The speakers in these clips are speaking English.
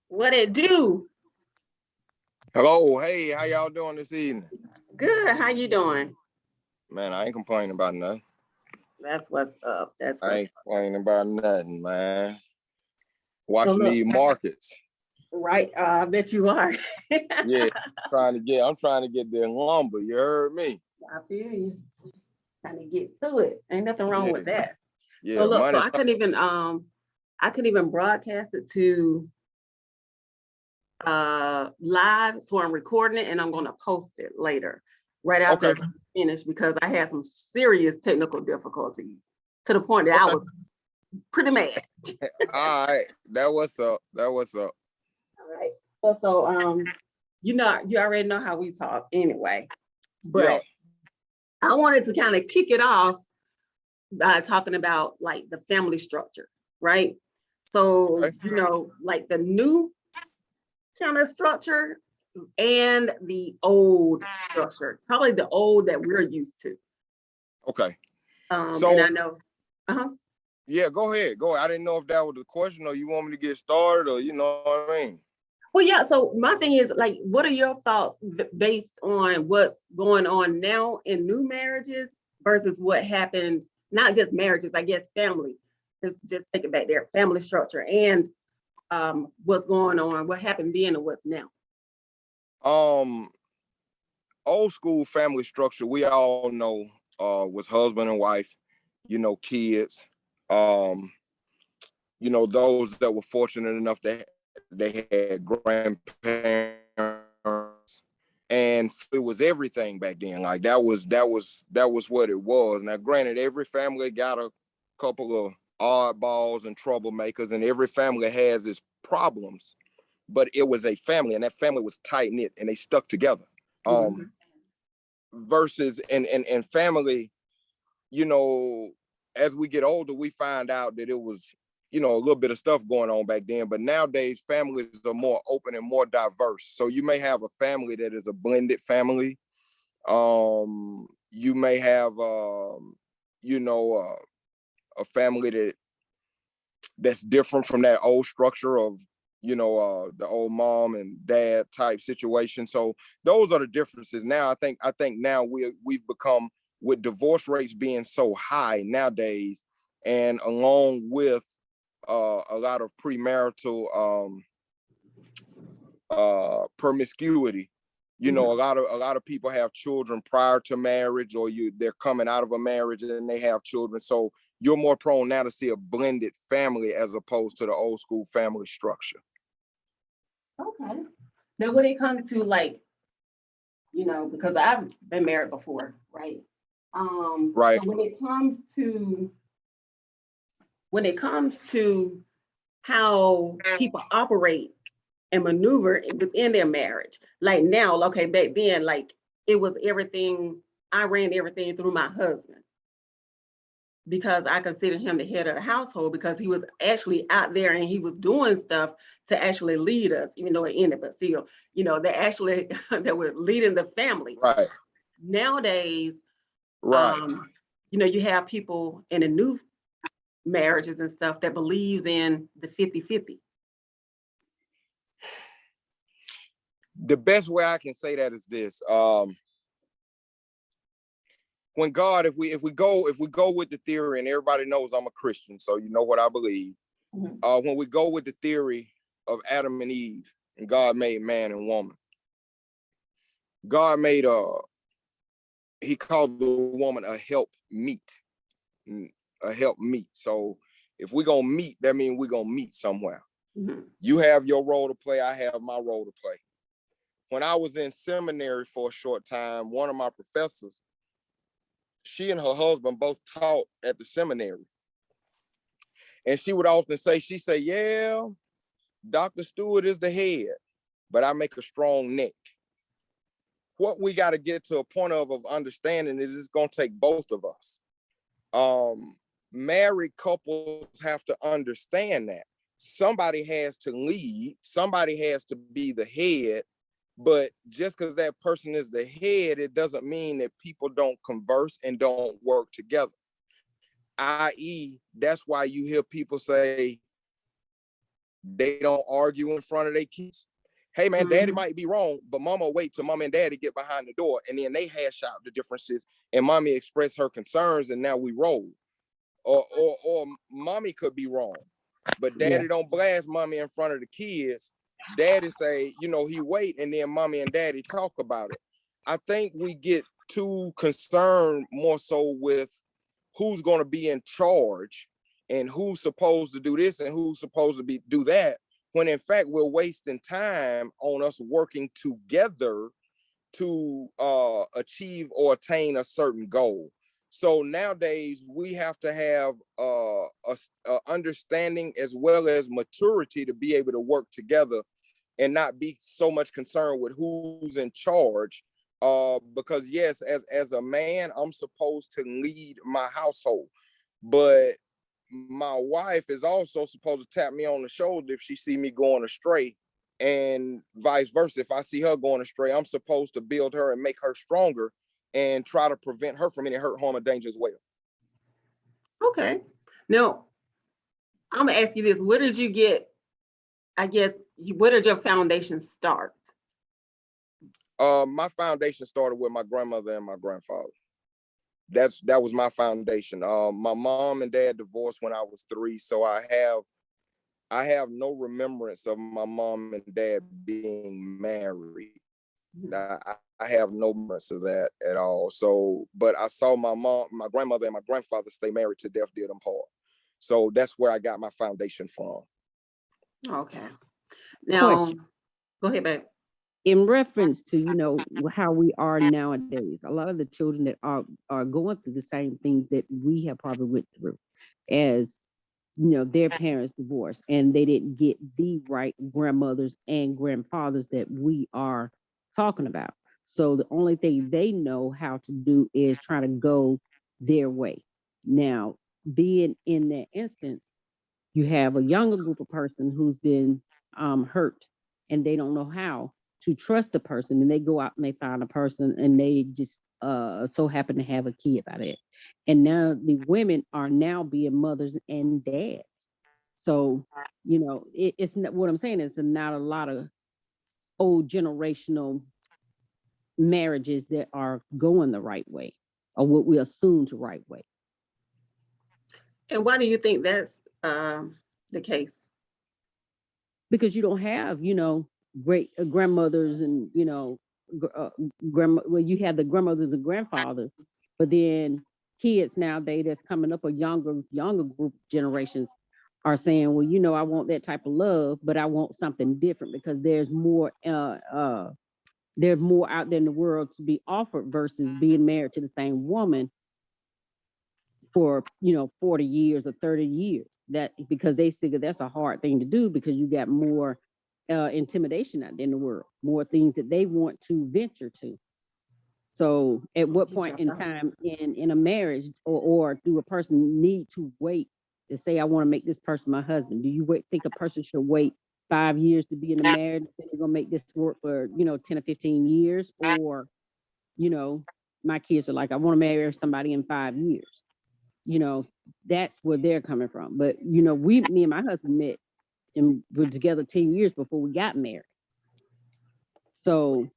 What it do? Hello, hey, how y'all doing this evening? Good. How you doing? Man, I ain't complaining about nothing. That's what's up. I ain't complaining about nothing, man. So Watching look, these markets. right. I bet you are. Yeah, I'm trying to get the lumber. You heard me? I feel you. Trying to get to it. Ain't nothing wrong with that. So Yeah, look, so money. I couldn't even broadcast it to live, so I'm recording it and I'm gonna post it later, right after I finish, because I had some serious technical difficulties to the point that I was pretty mad. All right, that what's up. All right. So you already know how we talk anyway, but I wanted to kind of kick it off by talking about like the family structure, right? So like the new kind of structure and the old structure, probably the old that we're used to. Okay. So, and I know. Yeah, go ahead. I didn't know if that was the question or you want me to get started or you know what I mean. Well, yeah. So my thing is, like, what are your thoughts based on what's going on now in new marriages versus what happened? Not just marriages, I guess family. Just take it back there, family structure, and what's going on, what happened then, and what's now. Old school family structure, we all know, was husband and wife, kids, those that were fortunate enough that they had grandparents, and it was everything back then. Like that was what it was. Now, granted, every family got a couple of oddballs and troublemakers, and every family has its problems, but it was a family, and that family was tight knit, and they stuck together. Versus and family, as we get older, we find out that it was, a little bit of stuff going on back then. But nowadays, families are more open and more diverse. So you may have a family that is a blended family. You may have, a family that's different from that old structure of, the old mom and dad type situation. So those are the differences. Now, I think now we've become, with divorce rates being so high nowadays, and along with a lot of premarital promiscuity, a lot of people have children prior to marriage, or they're coming out of a marriage and they have children. So you're more prone now to see a blended family as opposed to the old school family structure. Okay. Now, when it comes to like, because I've been married before, right? Right. So when it comes to how people operate and maneuver within their marriage, like now, okay, back then, like it was everything. I ran everything through my husband, because I considered him the head of the household, because he was actually out there and he was doing stuff to actually lead us, even though it ended, but still, they were leading the family. Right. Nowadays, right. You have people in the new marriages and stuff that believes in the 50-50. The best way I can say that is this. When God, if we go with the theory, and everybody knows I'm a Christian, so you know what I believe. When we go with the theory of Adam and Eve, and God made man and woman, God made he called the woman a help meet. So if we're gonna meet, that means we're gonna meet somewhere. You have your role to play, I have my role to play. When I was in seminary for a short time, one of my professors, she and her husband both taught at the seminary. And she would often say, yeah, Dr. Stewart is the head, but I make a strong neck. What we got to get to a point of understanding is it's going to take both of us. Married couples have to understand that somebody has to lead, somebody has to be the head, But just because that person is the head, it doesn't mean that people don't converse and don't work together. I.e., that's why you hear people say they don't argue in front of their kids. Hey man, daddy might be wrong, but mama will wait till mom and daddy get behind the door, and then they hash out the differences, and mommy express her concerns, and now we roll. Or mommy could be wrong, but daddy don't blast mommy in front of the kids. Daddy say, you know, he wait, and then mommy and daddy talk about it. I think we get too concerned more so with who's going to be in charge and who's supposed to do this and who's supposed to do that, when in fact we're wasting time on us working together to achieve or attain a certain goal. So nowadays we have to have a understanding as well as maturity to be able to work together and not be so much concerned with who's in charge. Because yes, as a man, I'm supposed to lead my household, but my wife is also supposed to tap me on the shoulder if she see me going astray, and vice versa. If I see her going astray, I'm supposed to build her and make her stronger and try to prevent her from any hurt, harm, or danger as well. Okay. Now, I'm gonna ask you this: where did you get? I guess where did your foundation start? My foundation started with my grandmother and my grandfather. That was my foundation. My mom and dad divorced when I was 3, so I have no remembrance of my mom and dad being married. I have no remembrance of that at all. So, but I saw my grandmother and my grandfather stay married to death did them part. So that's where I got my foundation from. Okay. Now, go ahead, babe. In reference to, you know, how we are nowadays, a lot of the children that are going through the same things that we have probably went through, as you know, their parents divorced and they didn't get the right grandmothers and grandfathers that we are talking about. So the only thing they know how to do is try to go their way. Now, being in that instance, you have a younger group of person who's been hurt and they don't know how to trust the person, and they go out and they find a person and they just so happen to have a kid by that. And now the women are now being mothers and dads. So, you know, it's not, what I'm saying is not a lot of old generational marriages that are going the right way, or what we assume the right way. And why do you think that's the case? Because you don't have, you know, great grandmothers and, you know, grandma. Well, you have the grandmothers and grandfathers, but then kids nowadays that's coming up, or younger group generations are saying, well, you know, I want that type of love, but I want something different because there's more out there in the world to be offered versus being married to the same woman for, you know, 40 years or 30 years. That because they figure that's a hard thing to do, because you got more intimidation out there in the world, more things that they want to venture to. So at what point in time in a marriage, or do a person need to wait to say, I want to make this person my husband? Do you think a person should wait 5 years to be in a marriage, and they're gonna make this work for, you know, 10 or 15 years? Or, you know, my kids are like, I want to marry somebody in 5 years. You know, that's where they're coming from. But, you know, me and my husband met and were together 10 years before we got married. So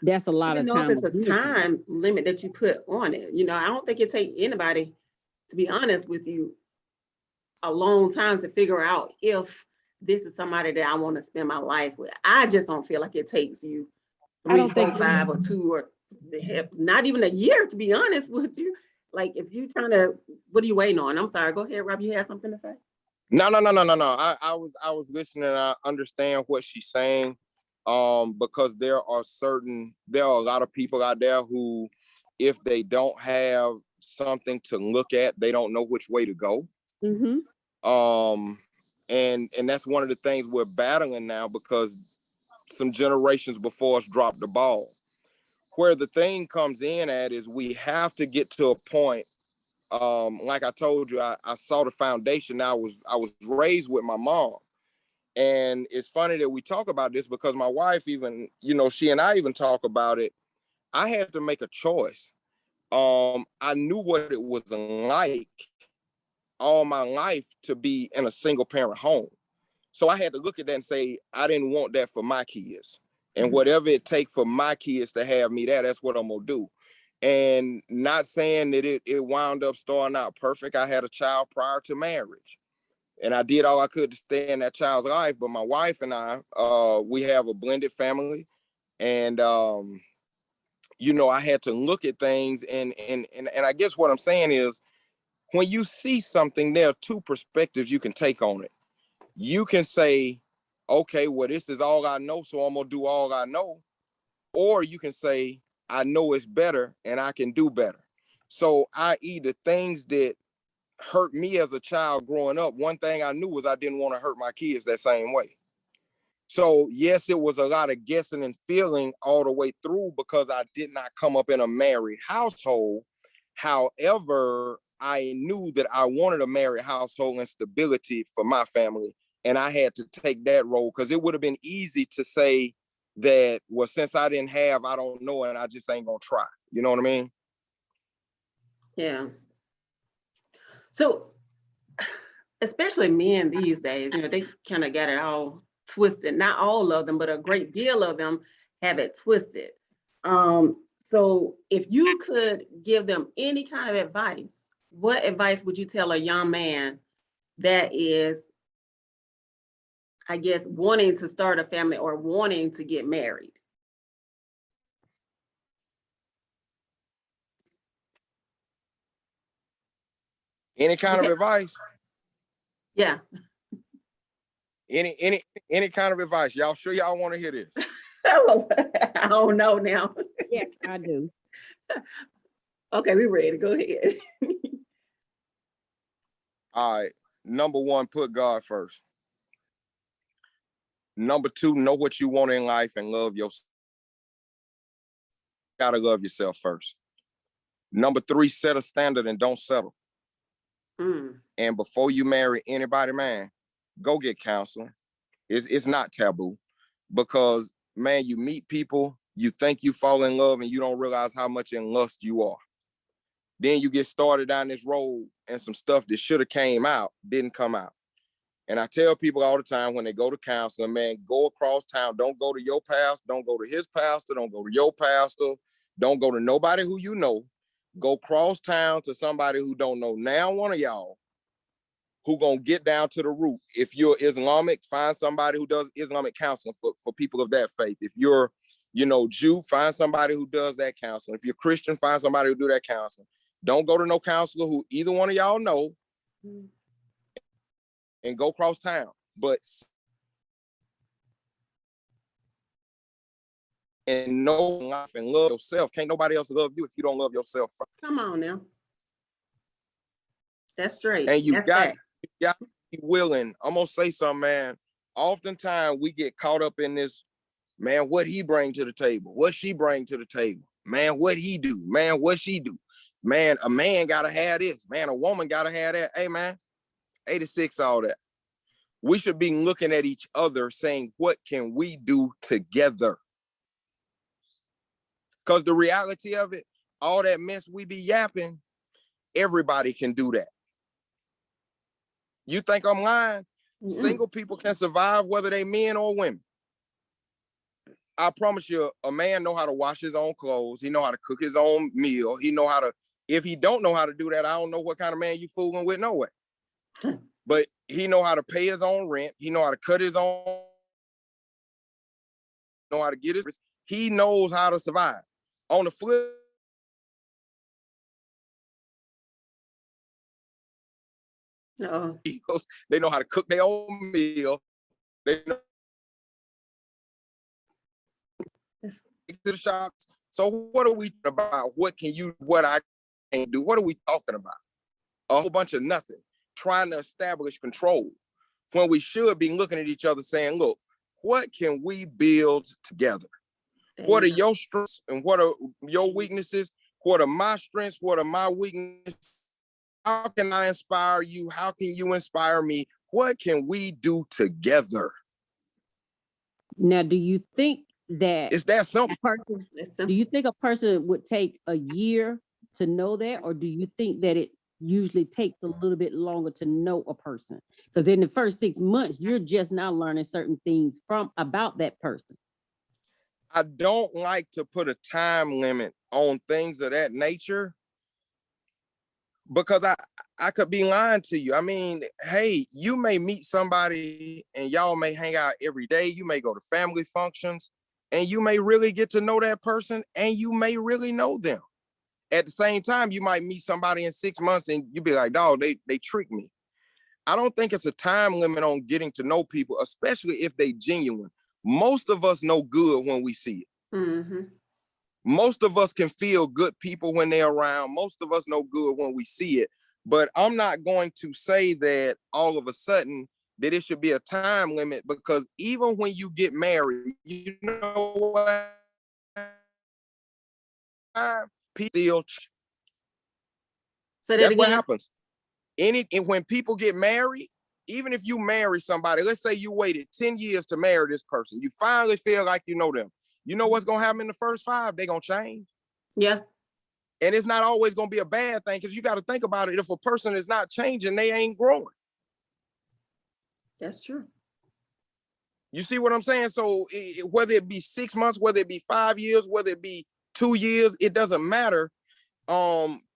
that's a lot of time. I don't know if it's a time limit that you put on it. You know, I don't think it takes anybody, to be honest with you, a long time to figure out if this is somebody that I want to spend my life with. I just don't feel like it takes you 3, 4, 5, or 2, or not even a year, to be honest with you. Like, if you trying to, what are you waiting on? I'm sorry. Go ahead, Rob. You had something to say? No. I was listening. I understand what she's saying. Because there are a lot of people out there who, if they don't have something to look at, they don't know which way to go. And that's one of the things we're battling now, because some generations before us dropped the ball. Where the thing comes in at is we have to get to a point. Like I told you, I saw the foundation. I was raised with my mom, And it's funny that we talk about this because my wife even, you know, she and I even talk about it. I had to make a choice. I knew what it was like all my life to be in a single parent home. So I had to look at that and say, I didn't want that for my kids. And whatever it takes for my kids to have me there, that's what I'm gonna do. And not saying that it wound up starting out perfect. I had a child prior to marriage. And I did all I could to stay in that child's life. But my wife and I, we have a blended family. And you know, I had to look at things and I guess what I'm saying is when you see something, there are two perspectives you can take on it. You can say, okay, well, this is all I know, so I'm gonna do all I know. Or you can say, I know it's better and I can do better. So i.e. the things that hurt me as a child growing up, one thing I knew was I didn't want to hurt my kids that same way. So yes, it was a lot of guessing and feeling all the way through because I did not come up in a married household. However, I knew that I wanted a married household and stability for my family. And I had to take that role because it would have been easy to say that, well, since I didn't have, I don't know, and I just ain't gonna try. You know what I mean? Yeah. So especially men these days, you know, they kind of got it all twisted. Not all of them, but a great deal of them have it twisted. So if you could give them any kind of advice, what advice would you tell a young man that is, I guess, wanting to start a family or wanting to get married? Any kind of advice? Yeah. Any kind of advice. Y'all sure y'all want to hear this? I don't know now. Yeah, I do. Okay, we're ready. Go ahead. All right. Number one, put God first. Number two, know what you want in life and love yourself. You gotta love yourself first. Number three, set a standard and don't settle. And before you marry anybody, man, go get counseling. It's not taboo because, man, you meet people, you think you fall in love and you don't realize how much in lust you are. Then you get started down this road and some stuff that should have came out didn't come out. And I tell people all the time when they go to counseling, man, go across town. Don't go to your pastor. Don't go to his pastor. Don't go to your pastor. Don't go to nobody who you know. Go cross town to somebody who don't know now one of y'all who gonna get down to the root. If you're Islamic, find somebody who does Islamic counseling for people of that faith. If you're, you know, Jew, find somebody who does that counseling. If you're Christian, find somebody who do that counseling. Don't go to no counselor who either one of y'all know and go cross town. But and know life and love yourself. Can't nobody else love you if you don't love yourself first. Come on now. That's straight. And you That's got to be willing. I'm gonna say something, man. Oftentimes we get caught up in this, man, what he bring to the table, what she bring to the table, man, what he do, man, what she do. Man, a man gotta have this, man, a woman gotta have that. Hey, man, 86, all that. We should be looking at each other saying, what can we do together? Because the reality of it, all that mess we be yapping, everybody can do that. You think I'm lying? Single people can survive whether they men or women. I promise you, a man know how to wash his own clothes. He know how to cook his own meal. He know how to, if he don't know how to do that, I don't know what kind of man you fooling with, no way. But he know how to pay his own rent. He know how to cut his own, know how to get his, he knows how to survive. On the flip, they know how to cook their own meal. They know to the shops. So what are we about? What can you, what I can do? What are we talking about? A whole bunch of nothing. Trying to establish control when we should be looking at each other saying, look, what can we build together? What are your strengths and what are your weaknesses? What are my strengths? What are my weaknesses? How can I inspire you? How can you inspire me? What can we do together? Now, do you think that It's that simple. do you think a person would take a year to know that, or do you think that it usually takes a little bit longer to know a person? Because in the first 6 months, you're just now learning certain things about that person. I don't like to put a time limit on things of that nature because I could be lying to you. I mean, hey, you may meet somebody and y'all may hang out every day. You may go to family functions and you may really get to know that person and you may really know them. At the same time, you might meet somebody in 6 months and you be like, dog, they tricked me. I don't think it's a time limit on getting to know people, especially if they genuine. Most of us know good when we see it. Mm-hmm. Most of us can feel good people when they're around. Most of us know good when we see it. But I'm not going to say that all of a sudden that it should be a time limit, because even when you get married, you know what? People, So that's what happens. When people get married, even if you marry somebody, let's say you waited 10 years to marry this person, you finally feel like you know them. You know what's going to happen in the first 5? They're going to change. Yeah. And it's not always going to be a bad thing, because you got to think about it. If a person is not changing, they ain't growing. That's true. You see what I'm saying? So whether it be 6 months, whether it be 5 years, whether it be 2 years, it doesn't matter.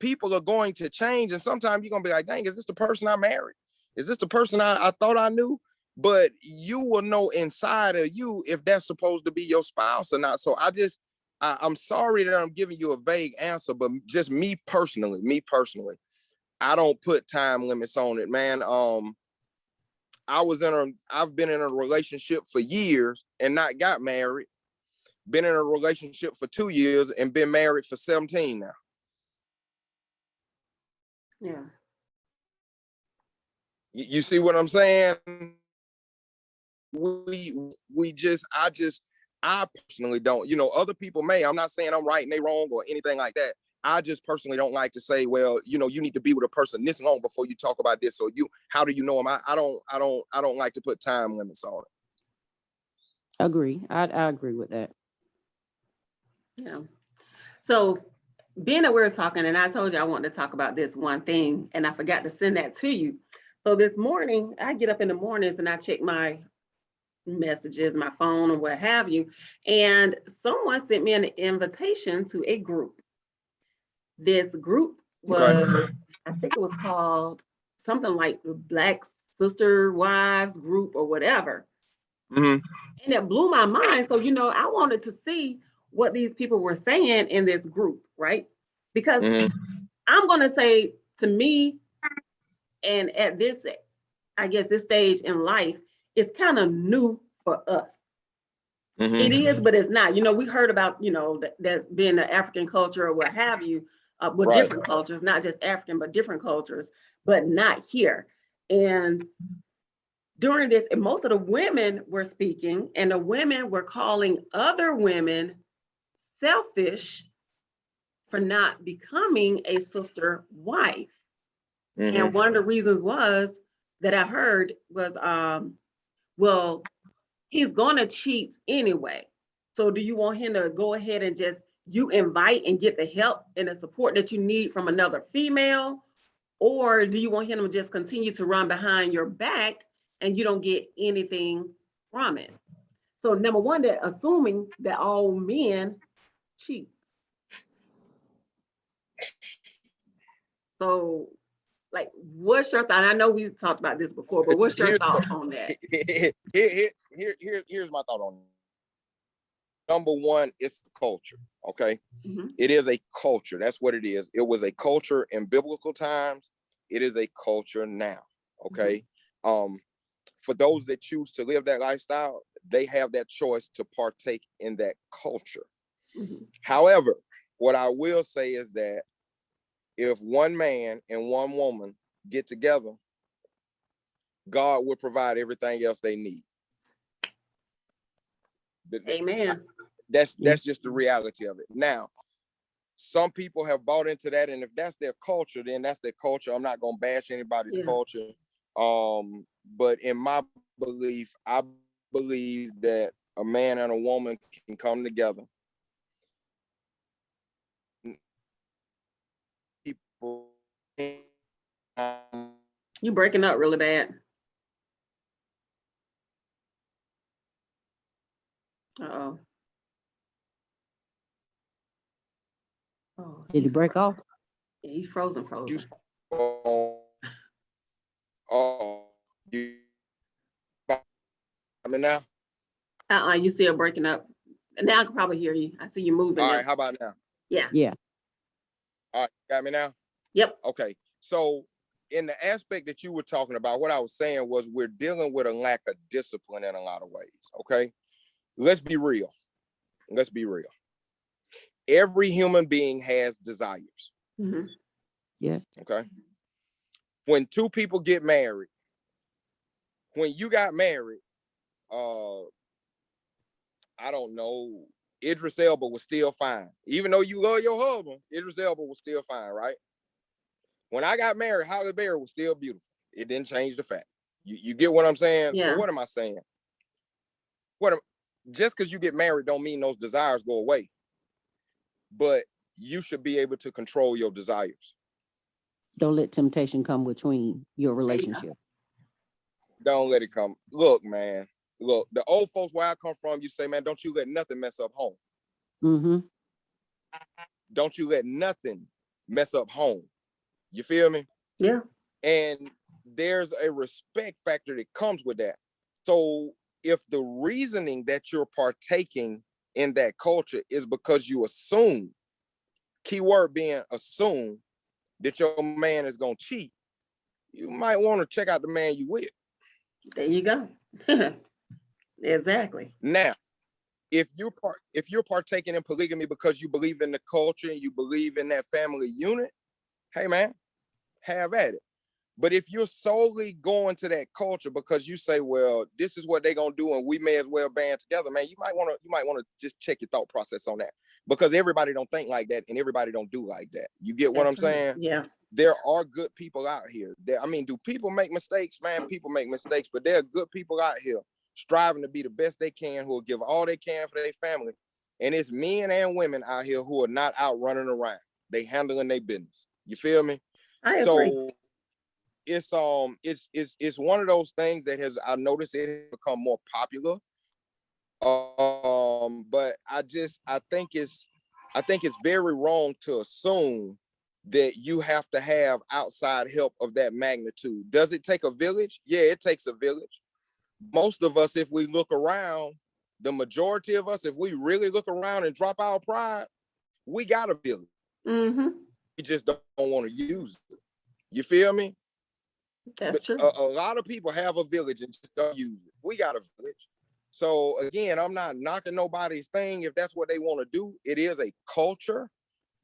People are going to change. And sometimes you're going to be like, dang, is this the person I married? Is this the person I thought I knew? But you will know inside of you if that's supposed to be your spouse or not. So I'm sorry that I'm giving you a vague answer, but just me personally, I don't put time limits on it, man. I've been in a relationship for years and not got married. Been in a relationship for 2 years and been married for 17 now. Yeah. You see what I'm saying? I personally don't, other people may. I'm not saying I'm right and they wrong or anything like that. I just personally don't like to say, well, you need to be with a person this long before you talk about this. So how do you know them? I don't like to put time limits on it. Agree. I agree with that. Yeah. So being that we're talking, and I told you I wanted to talk about this one thing, and I forgot to send that to you. So this morning, I get up in the mornings and I check my messages, my phone, or what have you, and someone sent me an invitation to a group. This group was, okay, I think it was called something like the Black Sister Wives Group or whatever. Mm-hmm. And it blew my mind. So, I wanted to see what these people were saying in this group, right? Because I'm going to say, to me, and at this, I guess, this stage in life, it's kind of new for us. Mm-hmm. It is, but it's not. We heard about, that's being the African culture or what have you, with right, different cultures, not just African, but different cultures, but not here. And during this, and most of the women were speaking, and the women were calling other women selfish for not becoming a sister wife. Mm-hmm. And one of the reasons was that I heard was, well, he's gonna cheat anyway. So do you want him to go ahead and just, you invite and get the help and the support that you need from another female? Or do you want him to just continue to run behind your back and you don't get anything from it? So number one, they're assuming that all men cheat. So, like, what's your thought? I know we've talked about this before, but what's your thought on that? Here's my thought on it. Number one, it's the culture, okay? Mm-hmm. It is a culture. That's what it is. It was a culture in biblical times. It is a culture now, okay? Mm-hmm. For those that choose to live that lifestyle, they have that choice to partake in that culture. Mm-hmm. However, what I will say is that if one man and one woman get together, God will provide everything else they need. Amen. That's just the reality of it. Now, some people have bought into that, and if that's their culture, then that's their culture. I'm not gonna bash anybody's culture. But in my belief, I believe that a man and a woman can come together. People, You breaking up really bad. Uh-oh. Oh, Did he break off? Yeah, he's frozen. you I mean now. You still breaking up. And now I can probably hear you. I see you moving. All now. right, how about now? Yeah. Yeah. All right, got me now? Yep. Okay. So in the aspect that you were talking about, what I was saying was we're dealing with a lack of discipline in a lot of ways. Okay. Let's be real. Every human being has desires. Mm-hmm. Yeah. Okay. When two people get married, when you got married, I don't know, Idris Elba was still fine. Even though you love your husband, Idris Elba was still fine, right? When I got married, Halle Berry was still beautiful. It didn't change the fact. You get what I'm saying? Yeah. So what am I saying? Just because you get married don't mean those desires go away. But you should be able to control your desires. Don't let temptation come between your relationship. Don't let it come. Look, man. Look, the old folks where I come from, you say, man, don't you let nothing mess up home. Mm-hmm. Don't you let nothing mess up home. You feel me? Yeah. And there's a respect factor that comes with that. So if the reasoning that you're partaking in that culture is because you assume, keyword being assume, that your man is going to cheat, you might want to check out the man you with. There you go. Exactly. Now, if you're partaking in polygamy because you believe in the culture and you believe in that family unit, hey man, have at it. But if you're solely going to that culture because you say, well, this is what they're gonna do and we may as well band together, man, you might want to just check your thought process on that, because everybody don't think like that and everybody don't do like that. You get what I'm saying? Yeah. There are good people out here. Do people make mistakes? Man, people make mistakes, but there are good people out here striving to be the best they can, who will give all they can for their family. And it's men and women out here who are not out running around. They handling their business. You feel me? I agree. So it's one of those things that I noticed it has become more popular. But I think it's very wrong to assume that you have to have outside help of that magnitude. Does it take a village? Yeah, it takes a village. Most of us, if we look around, the majority of us, if we really look around and drop our pride, we got a village. Mm-hmm. We just don't want to use it. You feel me? That's true. A lot of people have a village and just don't use it. We got a village. So again, I'm not knocking nobody's thing. If that's what they want to do, it is a culture.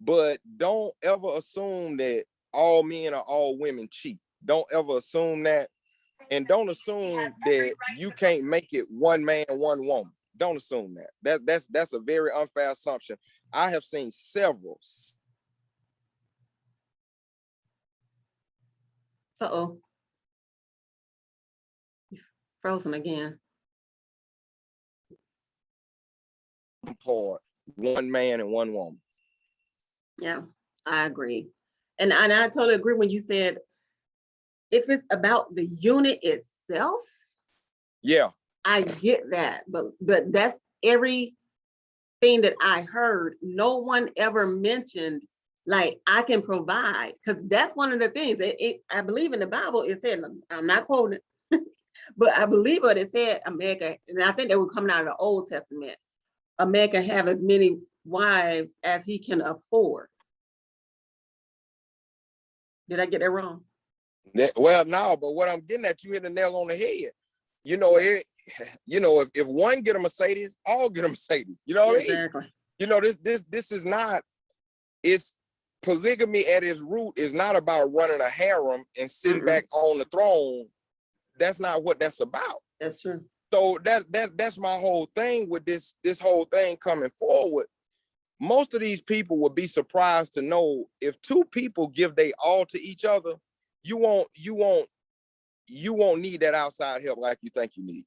But don't ever assume that all men or all women cheat. Don't ever assume that. And don't assume that you can't make it one man, one woman. Don't assume that. That's a very unfair assumption. I have seen several. Uh-oh. Frozen again. Part one man and one woman. Yeah, I agree. And I totally agree when you said if it's about the unit itself. Yeah. I get that, but that's everything that I heard. No one ever mentioned like I can provide, because that's one of the things. I believe in the Bible it said, I'm not quoting it, but I believe what it said. America, and I think they were coming out of the Old Testament. A man can have as many wives as he can afford. Did I get that wrong? Well, no, but what I'm getting at, you hit the nail on the head. If one get a Mercedes, all get a Mercedes. You know what Exactly. I mean? This is not. It's polygamy at its root is not about running a harem and sitting back on the throne. That's not what that's about. That's true. So that's my whole thing with this whole thing coming forward. Most of these people would be surprised to know if two people give they all to each other, you won't need that outside help like you think you need.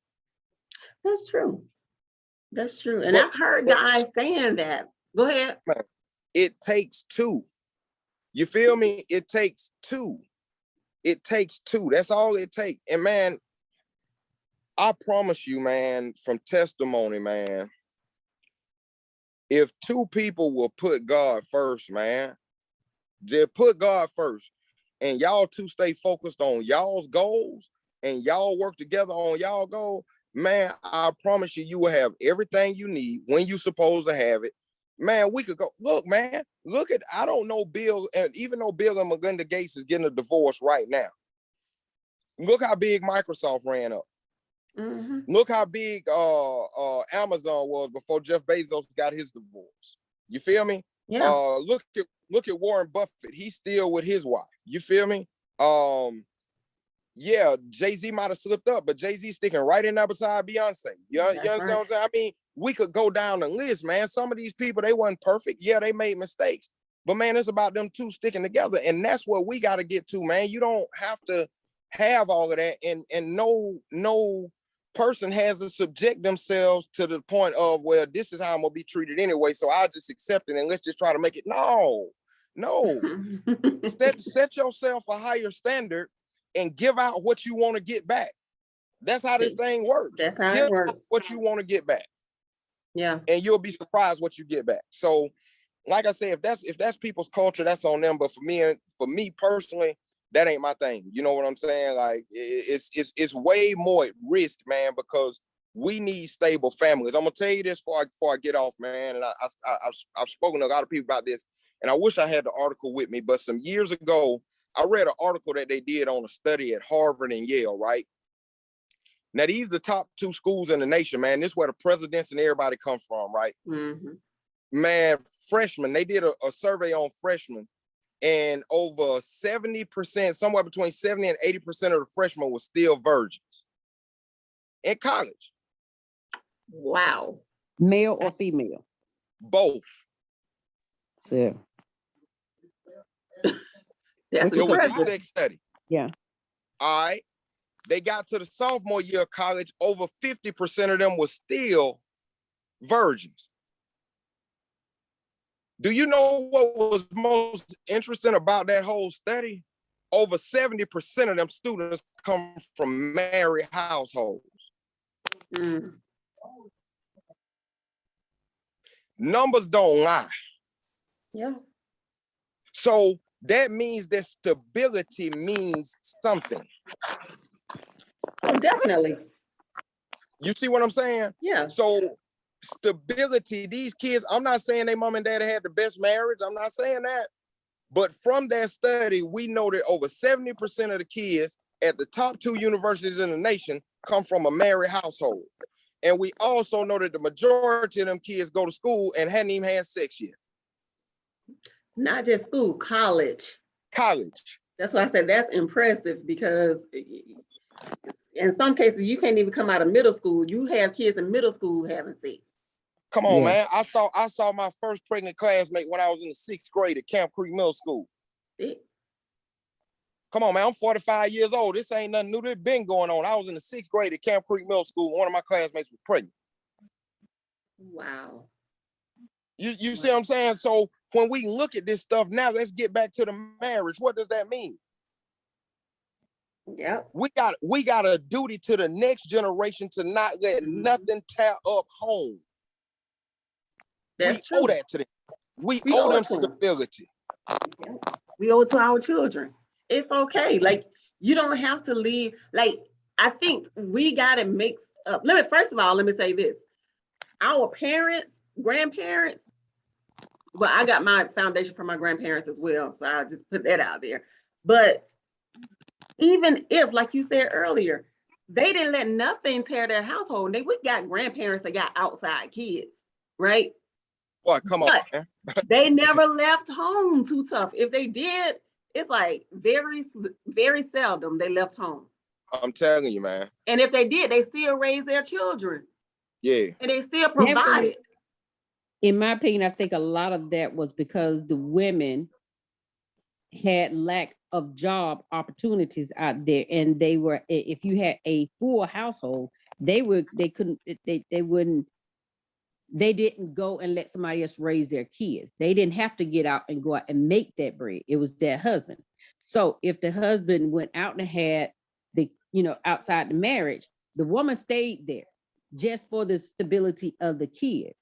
That's true. That's true. And But, I've heard but guys saying that. Go ahead. man, it takes two. You feel me? It takes two. It takes two. That's all it takes. And man, I promise you, man, from testimony, man, if two people will put God first, man, just put God first, and y'all two stay focused on y'all's goals and y'all work together on y'all goal, man, I promise you, you will have everything you need when you supposed to have it. Man, we could go, look, man, look at, I don't know Bill, and even though Bill and Melinda Gates is getting a divorce right now, look how big Microsoft ran up. Mm-hmm. Look how big Amazon was before Jeff Bezos got his divorce. You feel me? Yeah. Look at Warren Buffett. He's still with his wife. You feel me? Yeah, Jay-Z might have slipped up, but Jay-Z sticking right in there beside Beyonce. You understand what I'm saying? I mean, we could go down the list, man. Some of these people, they weren't perfect. Yeah, they made mistakes. But man, it's about them two sticking together. And that's what we got to get to, man. You don't have to have all of that. And no person has to subject themselves to the point of, well, this is how I'm gonna be treated anyway, so I'll just accept it and let's just try to make it. No. set yourself a higher standard and give out what you want to get back. That's how this thing works. That's how give it works. What you want to get back. Yeah. And you'll be surprised what you get back. So like I said, if that's people's culture, that's on them. But for me personally, that ain't my thing. You know what I'm saying? Like it's way more at risk, man, because we need stable families. I'm gonna tell you this before I get off, man. And I've spoken to a lot of people about this, and I wish I had the article with me. But some years ago, I read an article that they did on a study at Harvard and Yale, right? Now these are the top two schools in the nation, man. This is where the presidents and everybody come from, right? Mm-hmm. Man, freshmen, they did a survey on freshmen, and over 70%, somewhere between 70 and 80% of the freshmen were still virgins in college. Wow. Male or female? Both. So That's it was an impressive. exec study. Yeah. All right. They got to the sophomore year of college, over 50% of them were still virgins. Do you know what was most interesting about that whole study? Over 70% of them students come from married households. Mm. Numbers don't lie. Yeah. So that means that stability means something. Oh, definitely. You see what I'm saying? Yeah. So stability, these kids, I'm not saying they mom and dad had the best marriage. I'm not saying that. But from that study, we know that over 70% of the kids at the top two universities in the nation come from a married household. And we also know that the majority of them kids go to school and hadn't even had sex yet. Not just school, college. College. That's why I said that's impressive, because in some cases you can't even come out of middle school. You have kids in middle school having sex. Come on, man. I saw my first pregnant classmate when I was in the 6th grade at Camp Creek Middle School. Sex. Come on, man. I'm 45 years old. This ain't nothing new. This been going on. I was in the 6th grade at Camp Creek Middle School. One of my classmates was pregnant. Wow. You see what I'm saying? So when we look at this stuff now, let's get back to the marriage. What does that mean? Yeah. We got a duty to the next generation to not let nothing tear up home. That's we true. owe that to them. We owe them stability. Yeah. We owe it to our children. It's okay. Like, you don't have to leave. Like, I think we got to mix up. First of all, let me say this. Our parents, grandparents, well, I got my foundation from my grandparents as well, so I'll just put that out there. But even if, like you said earlier, they didn't let nothing tear their household. We got grandparents that got outside kids, right? Boy, come on, man. They never left home too tough. If they did, it's like very, very seldom they left home. I'm telling you, man. And if they did, they still raised their children. Yeah. And they still provided. In my opinion, I think a lot of that was because the women had lack of job opportunities out there, and they were, if you had a full household, they wouldn't they didn't go and let somebody else raise their kids. They didn't have to get out and go out and make that bread. It was their husband. So if the husband went out and had the, outside the marriage, the woman stayed there just for the stability of the kids.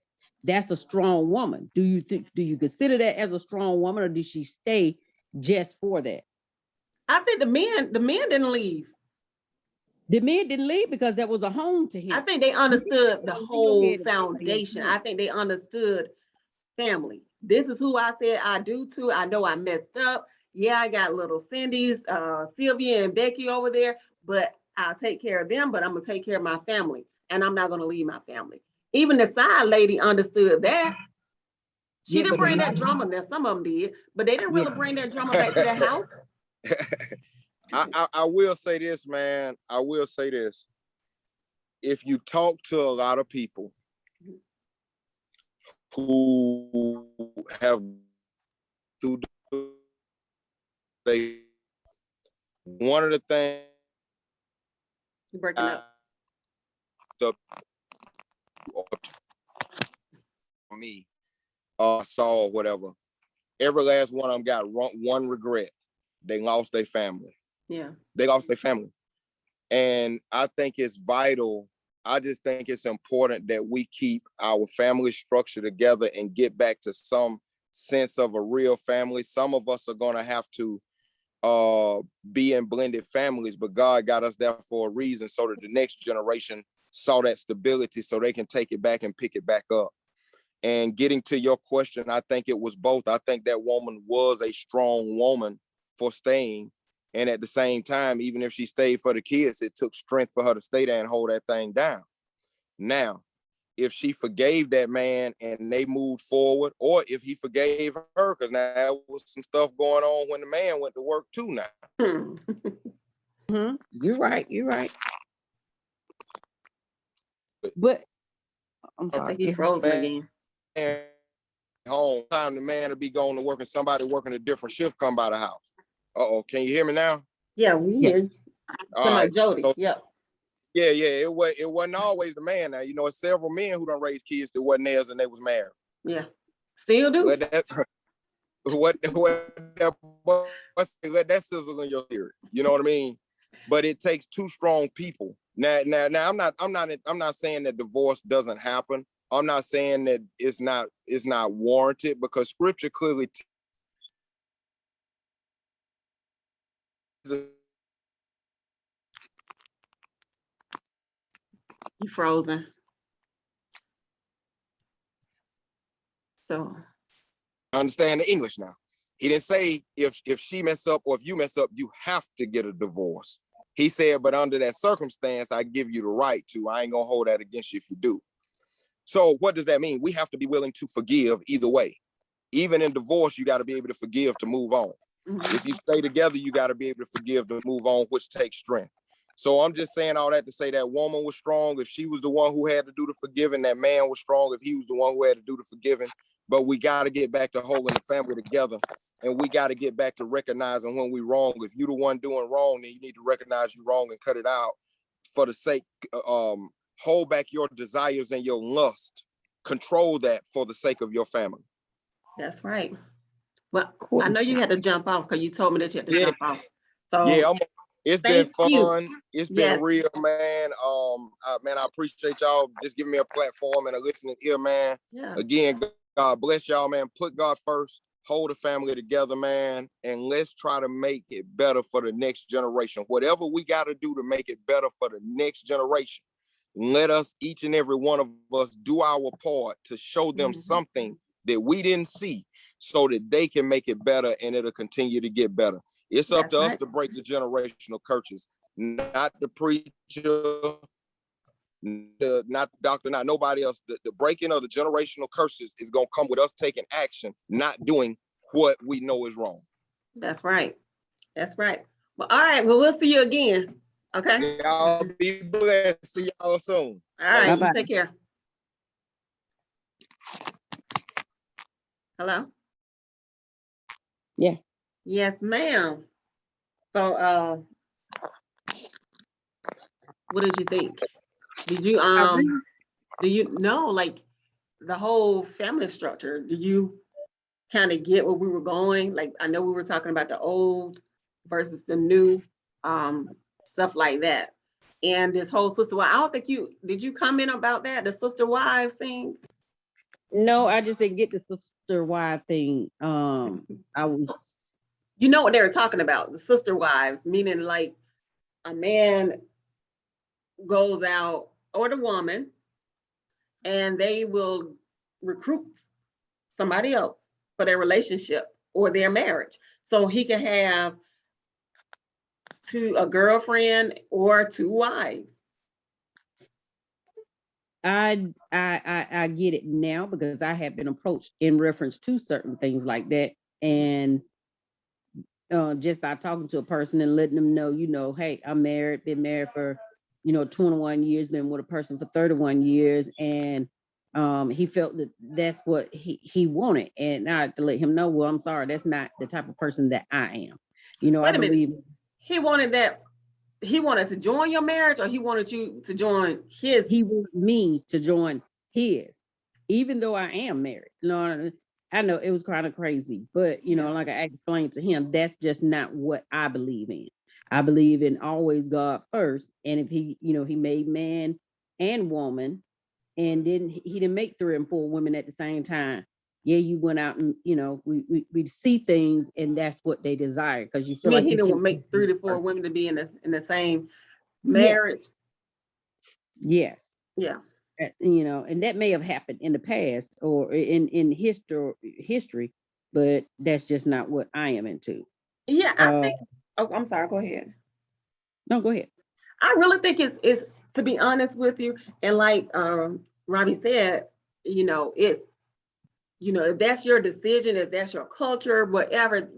That's a strong woman. Do you consider that as a strong woman, or did she stay just for that? I think the men didn't leave. The men didn't leave because that was a home to him. I think they understood the whole foundation. I think they understood family. This is who I said I do to. I know I messed up. Yeah, I got little Cindy's, Sylvia and Becky over there, but I'll take care of them, but I'm gonna take care of my family, and I'm not gonna leave my family. Even the side lady understood that. She didn't bring that drama. Now some of them did, but they didn't really bring that drama back to their house. I will say this, man. I will say this. If you talk to a lot of people who have one of the things You're breaking up. Me, saw whatever. Every last one of them got one regret. They lost their family. Yeah. They lost their family. And I think it's vital. I just think it's important that we keep our family structure together and get back to some sense of a real family. Some of us are going to have to be in blended families, but God got us there for a reason, so that the next generation saw that stability so they can take it back and pick it back up. And getting to your question, I think it was both. I think that woman was a strong woman for staying. And at the same time, even if she stayed for the kids, it took strength for her to stay there and hold that thing down. Now, if she forgave that man and they moved forward, or if he forgave her, because now there was some stuff going on when the man went to work too now. Mm-hmm. You're right. But I'm sorry. I think he froze again. Home time, the man to be going to work and somebody working a different shift come by the house. Uh-oh, can you hear me now? Yeah, we hear. All right. Jody. So, yeah. Yeah, it wasn't always the man. Now, it's several men who done raised kids that wasn't theirs and they was married. Yeah. Still do. Let that sizzle in your ear. You know what I mean? But it takes two strong people. Now I'm not saying that divorce doesn't happen. I'm not saying that it's not warranted, because scripture clearly You frozen. So understand the English now. He didn't say if she mess up or if you mess up, you have to get a divorce. He said, but under that circumstance, I give you the right to. I ain't gonna hold that against you if you do. So what does that mean? We have to be willing to forgive either way. Even in divorce, you got to be able to forgive to move on. Mm-hmm. If you stay together, you got to be able to forgive to move on, which takes strength. So I'm just saying all that to say that woman was strong. If she was the one who had to do the forgiving, that man was strong if he was the one who had to do the forgiving. But we got to get back to holding the family together. And we got to get back to recognizing when we're wrong. If you're the one doing wrong, then you need to recognize you're wrong and cut it out. For the sake, hold back your desires and your lust. Control that for the sake of your family. That's right. Well, I know you had to jump off because you told me that you had to jump off. So yeah, it's been fun. It's been real, man. Man, I appreciate y'all just giving me a platform and a listening ear, man. Yeah. Again, God bless y'all, man. Put God first. Hold the family together, man, and let's try to make it better for the next generation. Whatever we got to do to make it better for the next generation, let us, each and every one of us, do our part to show them something that we didn't see so that they can make it better and it'll continue to get better. It's up to us to break the generational curses, not the preacher, not the doctor, not nobody else. The breaking of the generational curses is going to come with us taking action, not doing what we know is wrong. That's right. That's right. Well, all right. Well, we'll see you again. Okay. Y'all be blessed. See y'all soon. All right. You take care. Hello? Yeah. Yes, ma'am. So, what did you think? Did you, do you know, like, the whole family structure. Do you kind of get where we were going? Like, I know we were talking about the old versus the new, stuff like that. And this whole sister, well, I don't think did you comment about that, the sister wives thing? No, I just didn't get the sister wife thing. I was. You know what they were talking about, the sister wives, meaning like a man goes out, or the woman, and they will recruit somebody else for their relationship or their marriage. So he can have a girlfriend or two wives. I get it now because I have been approached in reference to certain things like that, and just by talking to a person and letting them know, hey, I'm married, been married for 21 years, been with a person for 31 years, and he felt that that's what he wanted, and I had to let him know, well, I'm sorry, that's not the type of person that I am. I believe he wanted that. He wanted to join your marriage, or he wanted you to join his? He wanted me to join his, even though I am married. I know it was kind of crazy, but like I explained to him, that's just not what I believe in. I believe in always God first. And if he made man and woman, and then he didn't make 3 and 4 women at the same time. Yeah, you went out and we see things, and that's what they desire, because you feel like he didn't make 3 to 4 women to be in the same marriage. Yes. Yeah. And that may have happened in the past or in history, but that's just not what I am into. Yeah, I think. Oh, I'm sorry. Go ahead. No, go ahead. I really think it's to be honest with you, and like Robbie said, it's if that's your decision, if that's your culture, whatever,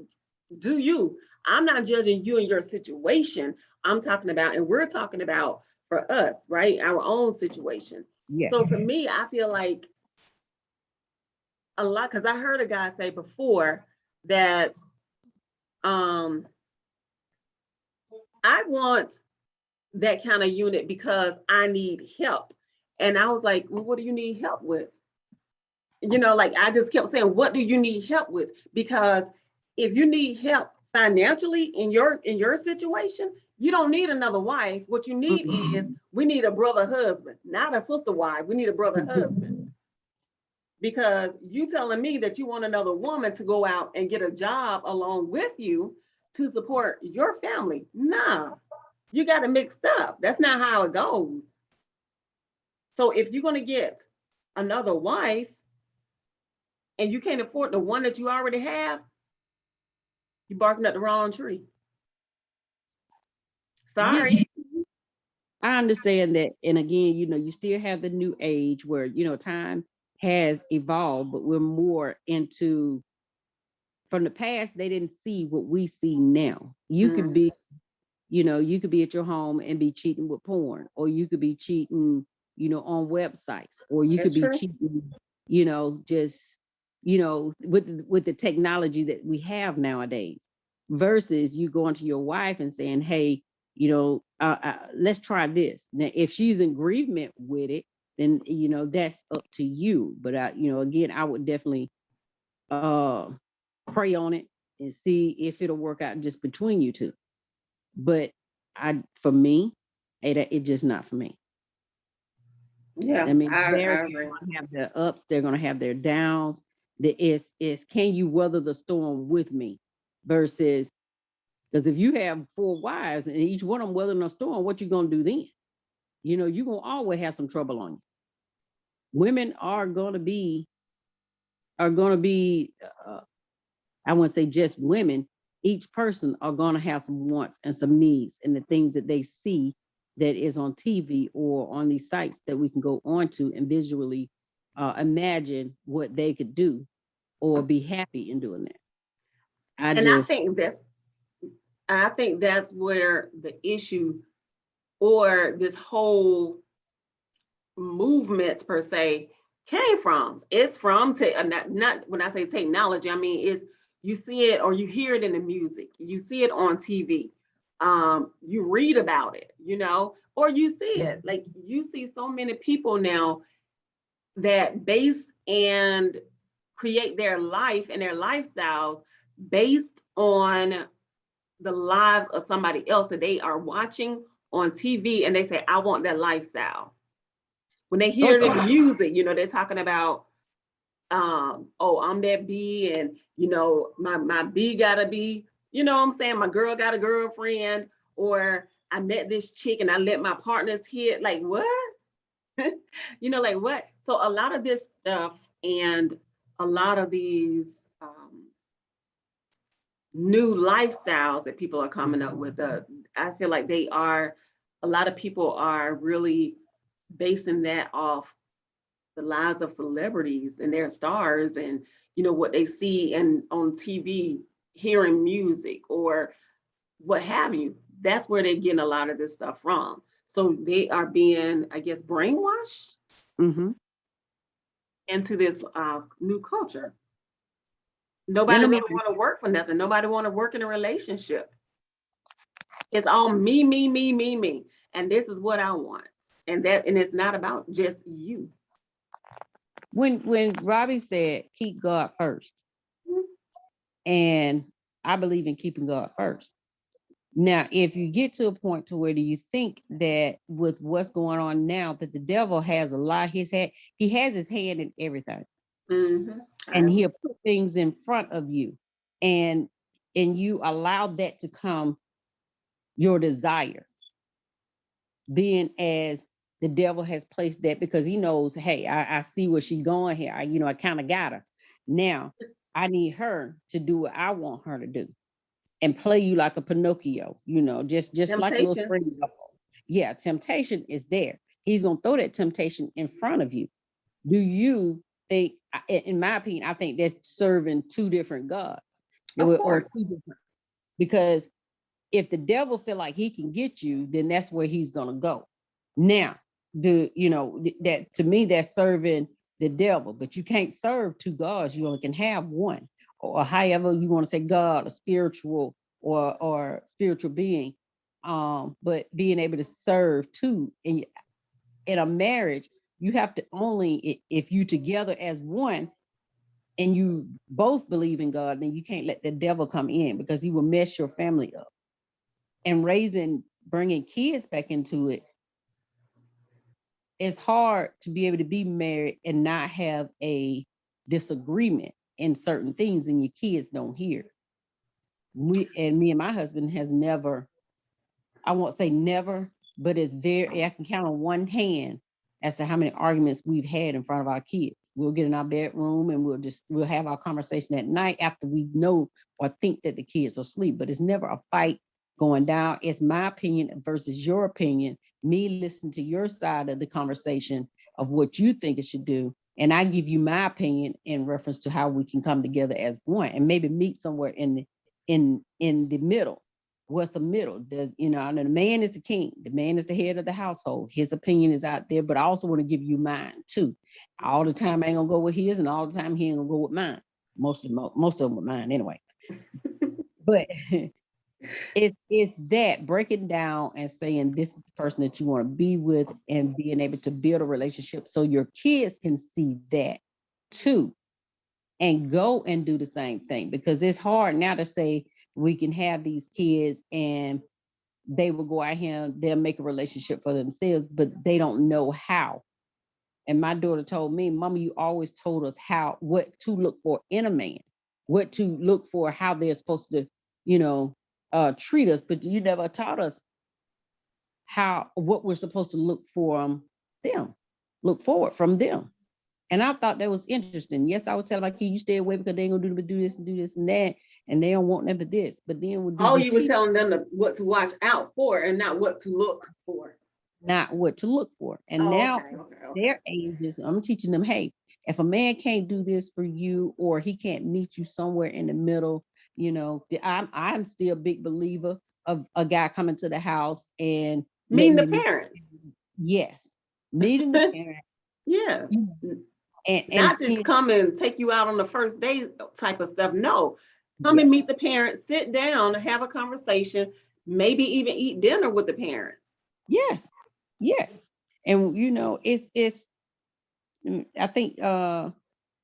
do you. I'm not judging you and your situation. I'm talking about, and we're talking about for us, right? Our own situation. Yeah. So for me, I feel like a lot, because I heard a guy say before that I want that kind of unit because I need help. And I was like, well, what do you need help with? Like I just kept saying, what do you need help with? Because if you need help financially in your situation, you don't need another wife. What you need is, we need a brother husband, not a sister wife. We need a brother husband. Because you telling me that you want another woman to go out and get a job along with you to support your family. Nah, you got it mixed up. That's not how it goes. So if you're going to get another wife and you can't afford the one that you already have, you're barking up the wrong tree. Sorry. I understand that. And again, you still have the new age where, time has evolved, but we're more into, from the past, they didn't see what we see now. You could be, you could be at your home and be cheating with porn, or you could be cheating, on websites, or you could be cheating, just, with the technology that we have nowadays, versus you going to your wife and saying, hey, let's try this. Now, if she's in agreement with it, then, that's up to you. But again, I would definitely pray on it and see if it'll work out just between you two. But for me, it's just not for me. Yeah, I mean, they're going to have their ups, they're going to have their downs. Is can you weather the storm with me? Versus, because if you have 4 wives and each one of them weathering a storm, what you gonna do then? You're gonna always have some trouble on you. Women are gonna be, I wouldn't say just women. Each person are gonna have some wants and some needs, and the things that they see that is on TV or on these sites that we can go onto and visually imagine what they could do or be happy in doing that. I think that's where the issue, or this whole movement per se, came from. It's from not when I say technology, I mean it's, you see it or you hear it in the music, you see it on TV, you read about it, or you see it. Like, you see so many people now that base and create their life and their lifestyles based on the lives of somebody else that they are watching on TV, and they say, I want that lifestyle. When they hear the music, they're talking about, oh, I'm that B, and my B gotta be, what I'm saying, my girl got a girlfriend, or I met this chick and I let my partners hit. Like, what? Like what? So a lot of this stuff and a lot of these new lifestyles that people are coming up with, I feel like a lot of people are really basing that off the lives of celebrities and their stars, and what they see and on TV, hearing music or what have you. That's where they're getting a lot of this stuff from. So they are being, I guess, brainwashed into this new culture. Nobody really want to work for nothing. Nobody want to work in a relationship. It's all me, me, me, me, me. And this is what I want. And it's not about just you. When Robbie said, keep God first, and I believe in keeping God first. Now, if you get to a point to where do you think that with what's going on now, that the devil has a lot, he has his hand in everything. And he'll put things in front of you, and you allow that to come your desire, being as the devil has placed that, because he knows, hey, I see where she's going here. I kind of got her. Now I need her to do what I want her to do and play you like a Pinocchio, just like a little friend. Yeah, temptation is there. He's going to throw that temptation in front of you. Do you think, in my opinion, I think that's serving two different gods. Or two different, because if the devil feel like he can get you, then that's where he's going to go. Now, that to me, that's serving the devil, but you can't serve two gods. You only can have one, or however you want to say God, a spiritual or spiritual being. But being able to serve two in a marriage, you have to only, if you together as one and you both believe in God, then you can't let the devil come in, because he will mess your family up. And bringing kids back into it, it's hard to be able to be married and not have a disagreement in certain things, and your kids don't hear. Me and my husband has never, I won't say never, but I can count on one hand as to how many arguments we've had in front of our kids. We'll get in our bedroom and we'll have our conversation at night after we know or think that the kids are asleep, but it's never a fight going down. It's my opinion versus your opinion, me listening to your side of the conversation of what you think it should do, and I give you my opinion in reference to how we can come together as one and maybe meet somewhere in the middle. What's the middle? The man is the king. The man is the head of the household. His opinion is out there, but I also want to give you mine too. All the time I ain't gonna go with his, and all the time he ain't gonna go with mine. Most of them with mine anyway. But it's that breaking down and saying this is the person that you want to be with, and being able to build a relationship so your kids can see that too, and go and do the same thing. Because it's hard now to say we can have these kids and they will go out here and they'll make a relationship for themselves, but they don't know how. And my daughter told me, Mama, you always told us what to look for in a man, what to look for, how they're supposed to, treat us, but you never taught us what we're supposed to look for them, look forward from them. And I thought that was interesting. Yes, I would tell my kid, you stay away because they ain't gonna do this and that, and they don't want them for this. But then you were telling them what to watch out for and not what to look for. Not what to look for. And now their ages, I'm teaching them, hey, if a man can't do this for you, or he can't meet you somewhere in the middle, I'm still a big believer of a guy coming to the house and meeting the parents. Yes, meeting the parents. Yeah. And not just come and take you out on the first day type of stuff. No, come and meet the parents, sit down, have a conversation, maybe even eat dinner with the parents. Yes. And it's I think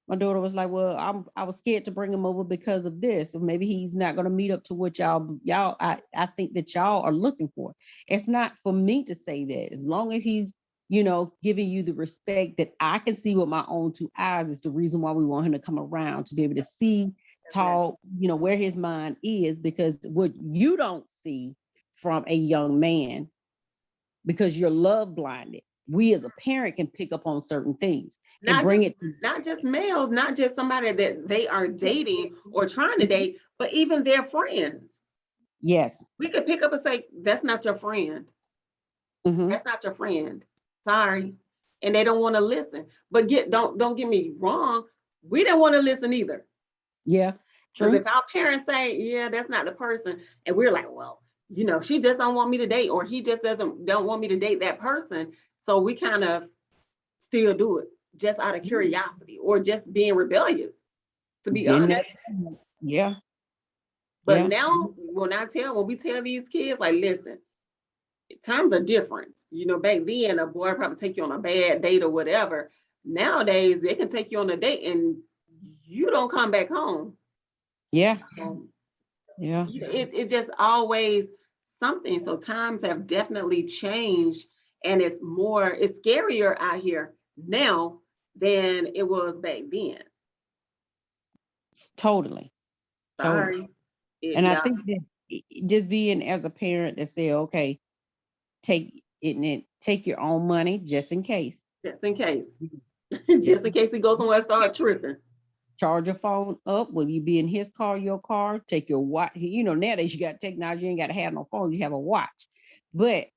My daughter was like, well, I was scared to bring him over because of this. Or maybe he's not going to meet up to what I think that y'all are looking for. It's not for me to say that. As long as he's, giving you the respect that I can see with my own two eyes is the reason why we want him to come around, to be able to see, talk, where his mind is, because what you don't see from a young man, because you're love blinded. We as a parent can pick up on certain things and bring it. Not just males, not just somebody that they are dating or trying to date, but even their friends. Yes. We could pick up and say, that's not your friend. That's not your friend. Sorry. And they don't want to listen. But don't get me wrong. We don't want to listen either. Yeah. Because if our parents say, yeah, that's not the person, and we're like, well, she just don't want me to date, or he just don't want me to date that person. So we kind of still do it just out of curiosity or just being rebellious, to be honest. Yeah. But now when we tell these kids, like, listen, times are different. Back then a boy probably take you on a bad date or whatever. Nowadays they can take you on a date and you don't come back home. Yeah. It's just always something. So times have definitely changed, and it's scarier out here now than it was back then. Totally. Sorry. And I think that just being as a parent that say, okay, take your own money just in case. Just in case. Just in case he goes somewhere and start tripping. Charge your phone up. Will you be in his car, your car? Take your watch. Nowadays you got technology, you ain't got to have no phone, you have a watch. But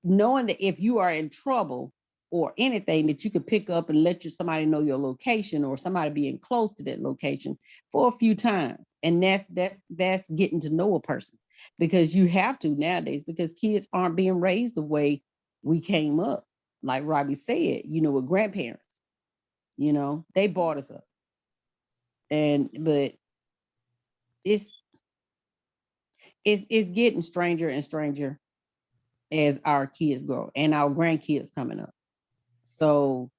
knowing that if you are in trouble or anything, that you could pick up and let somebody know your location, or somebody being close to that location for a few times. And that's getting to know a person, because you have to nowadays, because kids aren't being raised the way we came up. Like Robbie said, with grandparents, they brought us up. But it's getting stranger and stranger as our kids grow and our grandkids coming up. So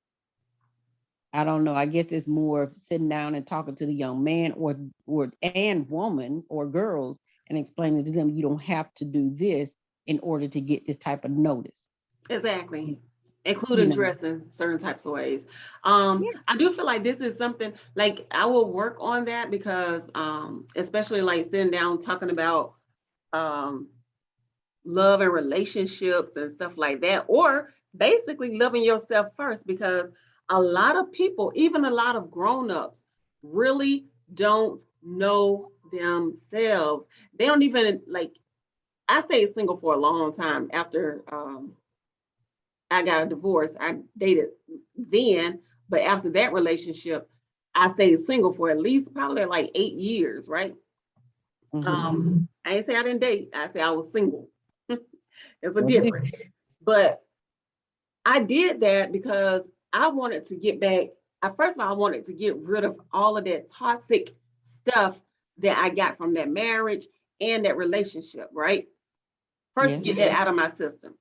I don't know. I guess it's more sitting down and talking to the young man and woman or girls and explaining to them, you don't have to do this in order to get this type of notice. Exactly. Including dressing certain types of ways. I do feel like this is something, like, I will work on that, because especially like sitting down talking about love and relationships and stuff like that, or basically loving yourself first, because a lot of people, even a lot of grown-ups, really don't know themselves. They don't even, like, I stayed single for a long time after I got a divorce. I dated then, but after that relationship, I stayed single for at least probably like 8 years, right? I ain't say I didn't date. I say I was single. It's a difference. But I did that because I wanted to get back. First of all, I wanted to get rid of all of that toxic stuff that I got from that marriage and that relationship, right? First, to get that out of my system.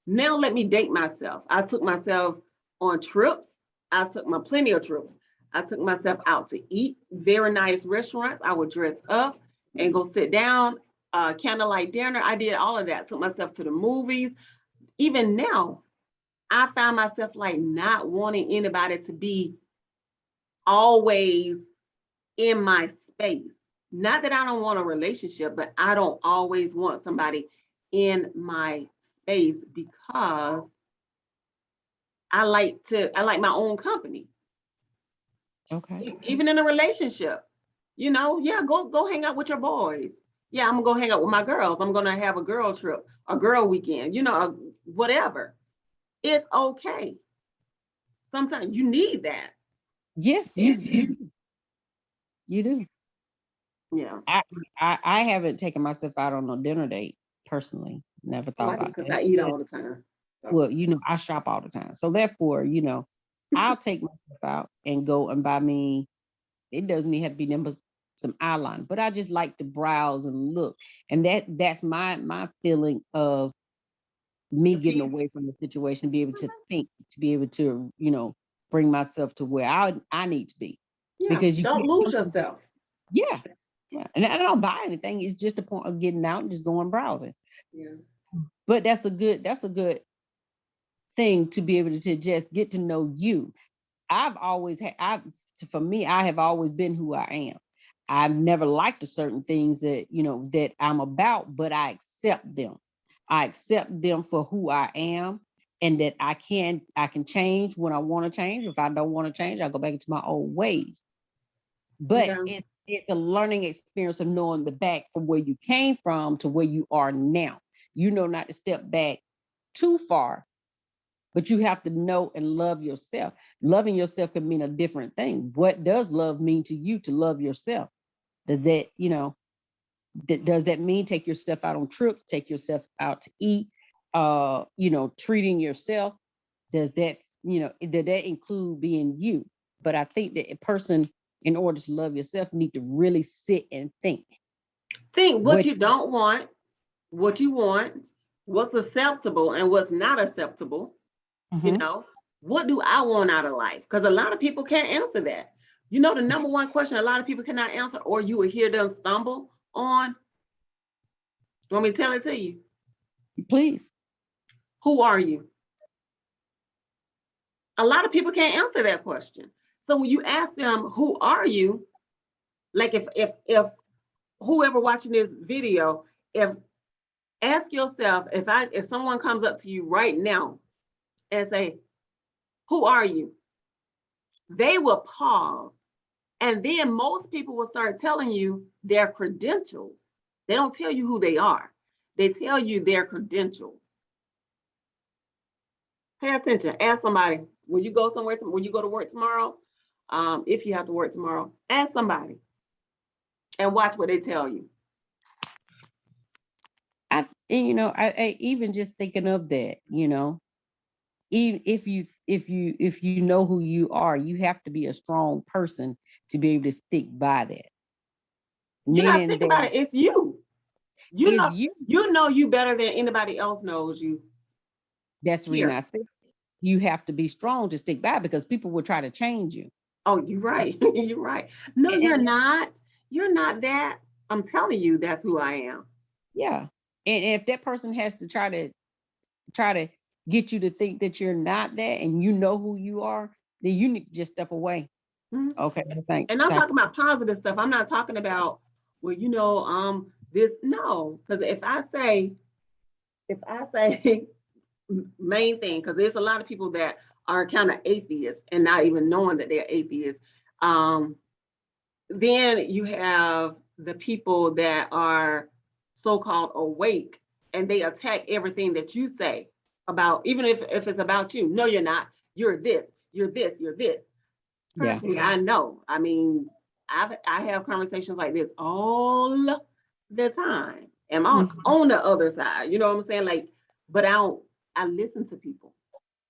Now let me date myself. I took myself on trips. I took plenty of trips. I took myself out to eat very nice restaurants. I would dress up and go sit down, candlelight dinner. I did all of that. Took myself to the movies. Even now, I found myself like not wanting anybody to be always in my space. Not that I don't want a relationship, but I don't always want somebody in my space, because I like my own company. Okay. Even in a relationship, go hang out with your boys. Yeah, I'm gonna go hang out with my girls. I'm gonna have a girl trip, a girl weekend, whatever. It's okay. Sometimes you need that. Yes, you do. Yeah. I haven't taken myself out on a dinner date personally. Never thought about Because that. I eat all the time. So. Well, I shop all the time. So therefore, I'll take myself out and go and buy me. It doesn't even have to be number some eyeliner, but I just like to browse and look. And that's my feeling of me getting away from the situation, to be able to think, to be able to, bring myself to where I need to be. Yeah. because you Don't can't lose yourself. Yeah. Yeah. And I don't buy anything. It's just the point of getting out and just going browsing. Yeah. But that's a good thing to be able to just get to know you. For me, I have always been who I am. I've never liked the certain things that, that I'm about, but I accept them. I accept them for who I am, and that I can change when I want to change. If I don't want to change, I go back into my old ways. But Yeah. it's a learning experience of knowing the back from where you came from to where you are now. You know not to step back too far, but you have to know and love yourself. Loving yourself can mean a different thing. What does love mean to you to love yourself? Does that, does that mean take yourself out on trips, take yourself out to eat, treating yourself? Does that, did that include being you? But I think that a person, in order to love yourself, need to really sit and think. Think what you don't want, what you want, what's acceptable and what's not acceptable. What do I want out of life? Because a lot of people can't answer that. The number one question a lot of people cannot answer, or you will hear them stumble on. You want me to tell it to you? Please. Who are you? A lot of people can't answer that question. So when you ask them, who are you? Like if whoever watching this video, ask yourself, if someone comes up to you right now and say, who are you? They will pause. And then most people will start telling you their credentials. They don't tell you who they are. They tell you their credentials. Pay attention. Ask somebody when you go somewhere, when you go to work tomorrow, if you have to work tomorrow, ask somebody and watch what they tell you. I even just thinking of that, even if you know who you are, you have to be a strong person to be able to stick by that. You gotta think about it. It's you. You know you better than anybody else knows you. That's the reason I said you have to be strong to stick by, because people will try to change you. Oh, you're right. You're right. No, you're not. You're not that. I'm telling you, that's who I am. Yeah. And if that person has to try to get you to think that you're not that, and you know who you are, then you need to just step away. Mm-hmm. Okay. Thanks. And I'm talking about positive stuff. I'm not talking about, well, this. No, because if I say main thing, because there's a lot of people that are kind of atheists and not even knowing that they're atheists. Then you have the people that are so-called awake, and they attack everything that you say about, even if it's about you. No, you're not. You're this. You're this. You're this. Trust me, I know. I mean, I have conversations like this all the time. And I'm on the other side. You know what I'm saying? Like, but I listen to people.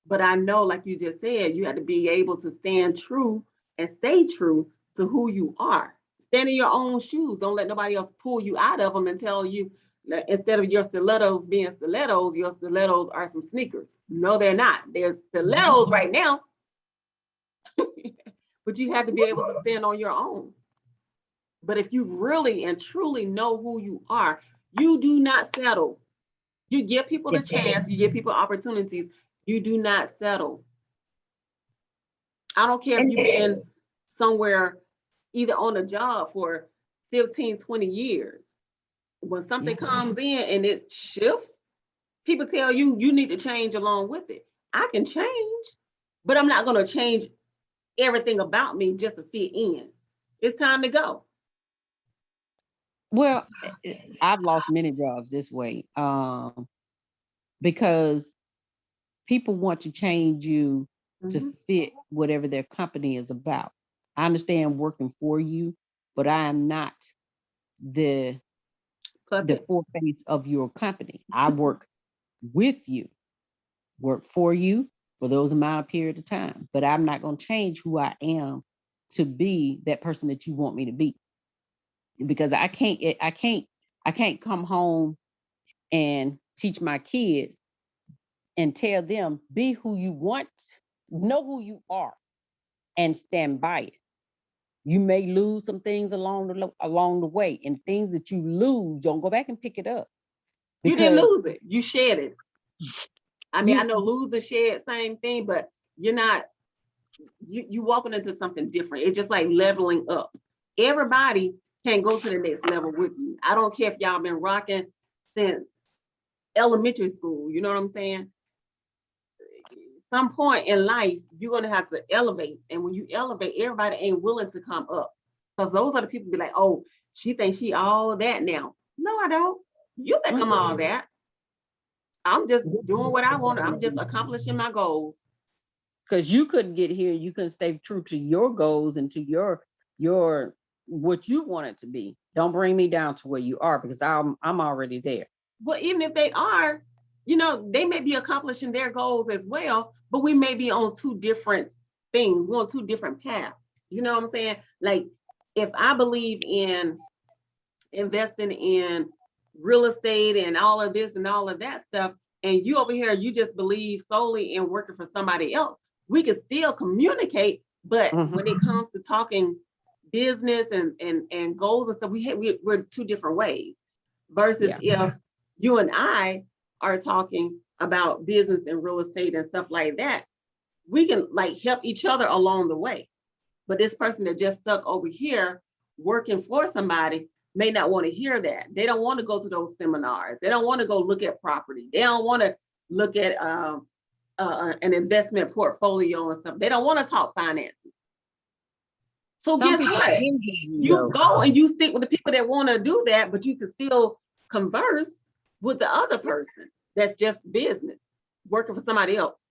But I know, like you just said, you have to be able to stand true and stay true to who you are. Stand in your own shoes. Don't let nobody else pull you out of them and tell you, instead of your stilettos being stilettos, your stilettos are some sneakers. No, they're not. They're stilettos right now. But you have to be able to stand on your own. But if you really and truly know who you are, you do not settle. You give people the chance, you give people opportunities. You do not settle. I don't care if you've been somewhere either on a job for 15, 20 years. When something comes in and it shifts, people tell you, you need to change along with it. I can change, but I'm not going to change everything about me just to fit in. It's time to go. Well, I've lost many jobs this way, because people want to change you to fit whatever their company is about. I understand working for you, but I am not the forefront of your company. I work with you, work for you for those amount of period of time, but I'm not going to change who I am to be that person that you want me to be, because I can't come home and teach my kids and tell them, be who you want, know who you are, and stand by it. You may lose some things along the way, and things that you lose, don't go back and pick it up. You didn't Because lose it. You shed it. I mean, I you, know lose and shed, same thing, but you're not, you walking into something different. It's just like leveling up. Everybody can go to the next level with you. I don't care if y'all been rocking since elementary school. You know what I'm saying? Some point in life, you're gonna have to elevate. And when you elevate, everybody ain't willing to come up. Because those are the people be like, oh, she thinks she all that now. No, I don't. You think I'm all that. I'm just doing what I want. I'm just accomplishing my goals. because you couldn't get here, you couldn't stay true to your goals and to your what you want it to be. Don't bring me down to where you are, because I'm already there. But even if they are, you know, they may be accomplishing their goals as well, but we may be on two different things. We're on two different paths. You know what I'm saying? Like, if I believe in investing in real estate and all of this and all of that stuff, and you over here, you just believe solely in working for somebody else, we can still communicate. But when it comes to talking business and goals and stuff, we're two different ways. Versus if you and I are talking about business and real estate and stuff like that, we can like help each other along the way. But this person that just stuck over here working for somebody may not want to hear that. They don't want to go to those seminars. They don't want to go look at property. They don't want to look at an investment portfolio and stuff. They don't want to talk finances. So guess what? You go and you stick with the people that want to do that, but you can still converse with the other person that's just business, working for somebody else.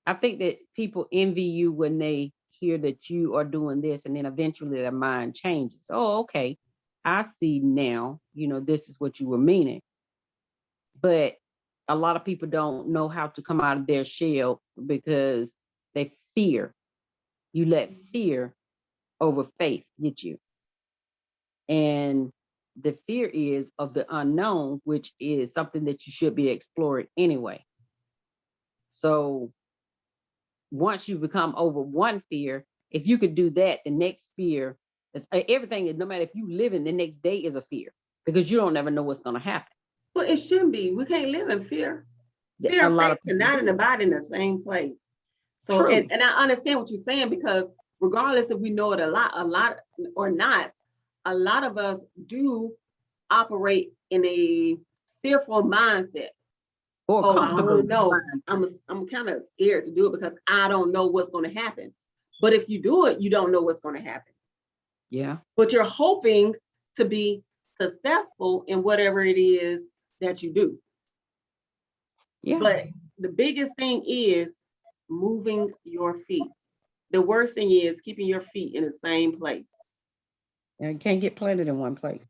I think that people envy you when they hear that you are doing this, and then eventually their mind changes. Oh, okay, I see now, this is what you were meaning. But a lot of people don't know how to come out of their shell because they fear. You let fear over faith get you. And the fear is of the unknown, which is something that you should be exploring anyway. So once you become over one fear, if you could do that, the next fear is everything is, no matter if you live in, the next day is a fear, because you don't never know what's going to happen. But it shouldn't be. We can't live in fear. Fear and faith cannot and abide in the same place. So, and I understand what you're saying, because regardless if we know it a lot or not, a lot of us do operate in a fearful mindset. Oh, I don't know. I'm kind of scared to do it because I don't know what's going to happen. But if you do it, you don't know what's going to happen. Yeah. But you're hoping to be successful in whatever it is that you do. Yeah. But the biggest thing is moving your feet. The worst thing is keeping your feet in the same place. And it can't get planted in one place.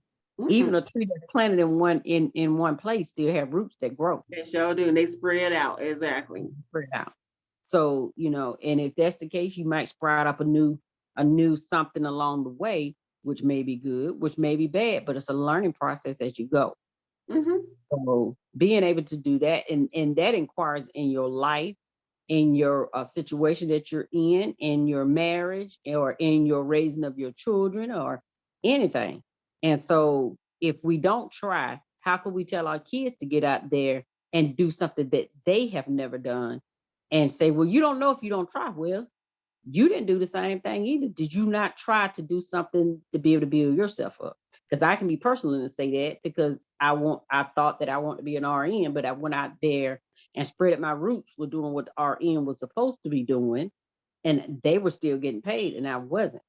Even a tree that's planted in one place still have roots that grow. They sure do, and they spread out. Exactly. Spread out. So, and if that's the case, you might sprout up a new something along the way, which may be good, which may be bad, but it's a learning process as you go. So being able to do that, and that inquires in your life, in your situation that you're in your marriage, or in your raising of your children, or anything. And so if we don't try, how can we tell our kids to get out there and do something that they have never done, and say, well, you don't know if you don't try? Well, you didn't do the same thing either. Did you not try to do something to be able to build yourself up? Because I can be personal and say that, because I thought that I want to be an RN, but I went out there and spread my roots with doing what the RN was supposed to be doing, and they were still getting paid and I wasn't.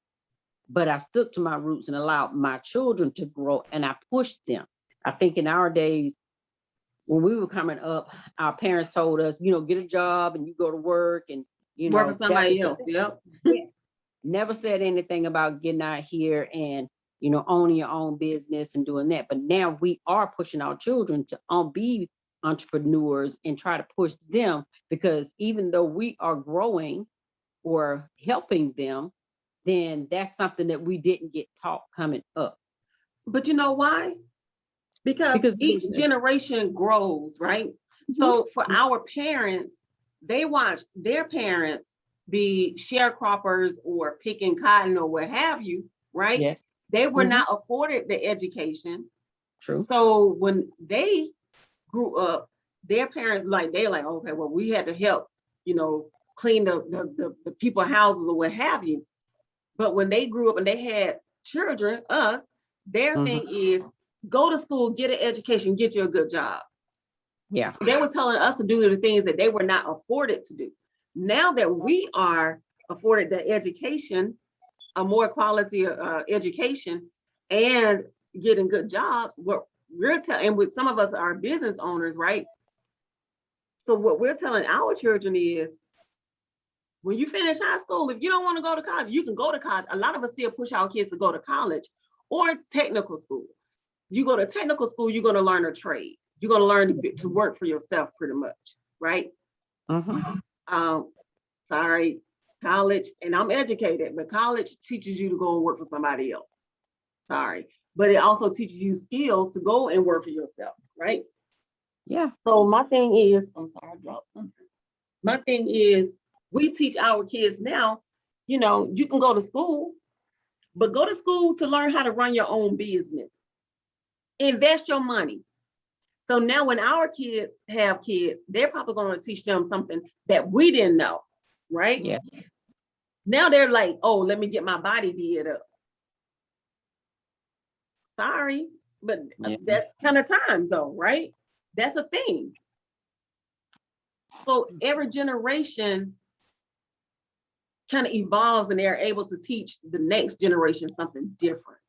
But I stuck to my roots and allowed my children to grow, and I pushed them. I think in our days, when we were coming up, our parents told us, get a job and you go to work, and work for somebody else. Yep. Never said anything about getting out here and owning your own business and doing that. But now we are pushing our children to be entrepreneurs and try to push them, because even though we are growing or helping them, then that's something that we didn't get taught coming up. But you know why? Because each generation grows, right? So for our parents, they watch their parents be sharecroppers or picking cotton or what have you, right? Yes. They were Mhm. not afforded the education. True. So when they grew up, their parents they're like, okay, well, we had to help, clean the people's houses or what have you. But when they grew up and they had children, their thing is go to school, get an education, get you a good job. Yeah. So they were telling us to do the things that they were not afforded to do. Now that we are afforded the education, a more quality education, and getting good jobs, what we're telling, and with some of us are business owners, right? So what we're telling our children is, when you finish high school, if you don't want to go to college, you can go to college. A lot of us still push our kids to go to college or technical school. You go to technical school, you're going to learn a trade. You're going to learn to work for yourself pretty much, right? Sorry, college, and I'm educated, but college teaches you to go and work for somebody else. Sorry. But it also teaches you skills to go and work for yourself, right? Yeah. So my thing is, I'm sorry, I dropped something. My thing is, we teach our kids now, you can go to school, but go to school to learn how to run your own business. Invest your money. So now when our kids have kids, they're probably going to teach them something that we didn't know, right? Yeah. Now they're like, oh, let me get my body did up. Sorry, but that's kind of time zone, right? That's a thing. So every generation kind of evolves and they're able to teach the next generation something different.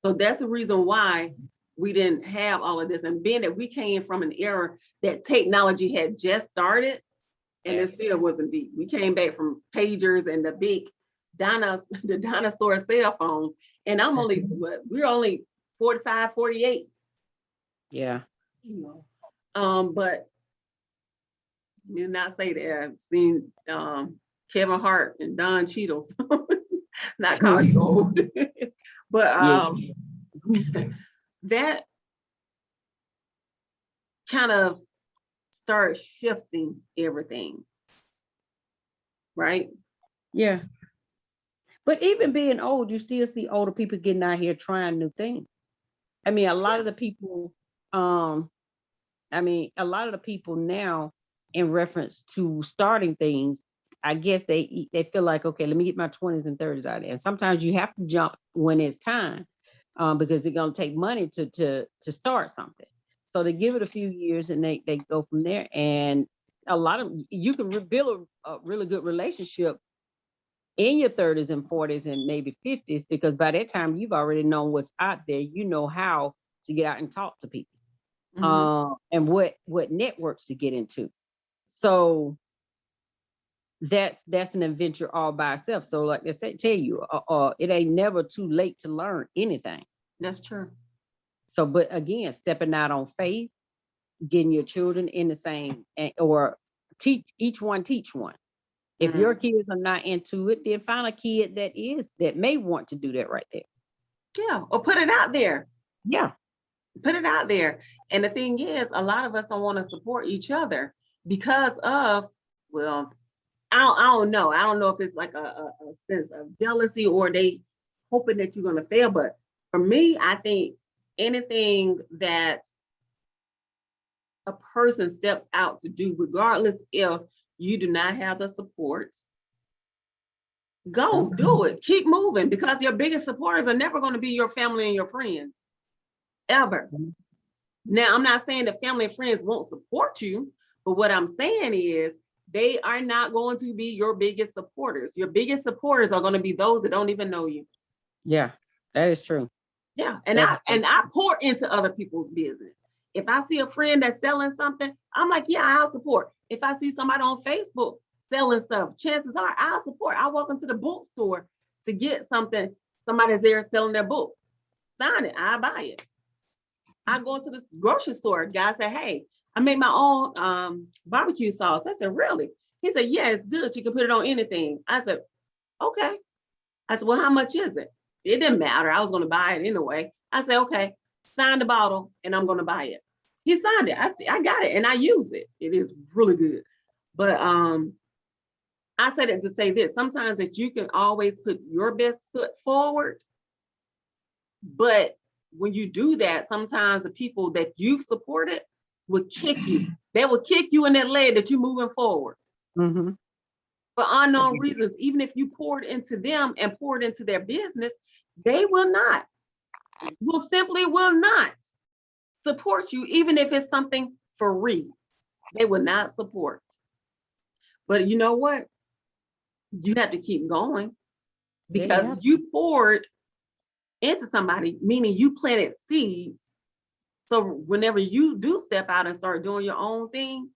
So that's the reason why we didn't have all of this. And being that we came from an era that technology had just started, and it still wasn't deep. We came back from pagers and the big dinosaur cell phones. And we're only 45, 48. Yeah. But did not say that. I've seen Kevin Hart and Don Cheadle. Not calling you old. But that kind of started shifting everything. Right? Yeah. But even being old, you still see older people getting out here trying new things. I mean, a lot of the people, a lot of the people now, in reference to starting things, I guess they feel like, okay, let me get my 20s and 30s out there. And sometimes you have to jump when it's time, because it's going to take money to start something. So they give it a few years and they go from there. And a lot of you can build a really good relationship in your 30s and 40s and maybe 50s, because by that time you've already known what's out there. You know how to get out and talk to people, and what networks to get into. So that's an adventure all by itself. So like I said, tell you, it ain't never too late to learn anything. That's true. So, but again, stepping out on faith, getting your children in the same, or teach one. If your kids are not into it, then find a kid that may want to do that right there. Yeah, or put it out there. Yeah. Put it out there. And the thing is, a lot of us don't want to support each other because of, well, I don't know. I don't know if it's like a sense of jealousy or they hoping that you're going to fail. But for me, I think anything that a person steps out to do, regardless if you do not have the support, go do it. Keep moving, because your biggest supporters are never going to be your family and your friends, ever. Now, I'm not saying that family and friends won't support you, but what I'm saying is they are not going to be your biggest supporters. Your biggest supporters are going to be those that don't even know you. Yeah, that is true. Yeah, and I pour into other people's business. If I see a friend that's selling something, I'm like, yeah, I'll support. If I see somebody on Facebook selling stuff, chances are I'll support. I walk into the bookstore to get something. Somebody's there selling their book. Sign it. I buy it. I go into the grocery store. Guy said, hey, I made my own barbecue sauce. I said, really? He said, yeah, it's good. You can put it on anything. I said, okay. I said, well, how much is it? It didn't matter. I was going to buy it anyway. I said, okay, sign the bottle and I'm going to buy it. He signed it. I got it and I use it. It is really good. But I said it to say this, sometimes that you can always put your best foot forward, but when you do that, sometimes the people that you've supported will kick you. They will kick you in that leg that you're moving forward. Mm-hmm. For unknown reasons, even if you poured into them and poured into their business, they will simply will not support you, even if it's something free. They will not support. But you know what? You have to keep going, because you poured into somebody, meaning you planted seeds. So whenever you do step out and start doing your own thing,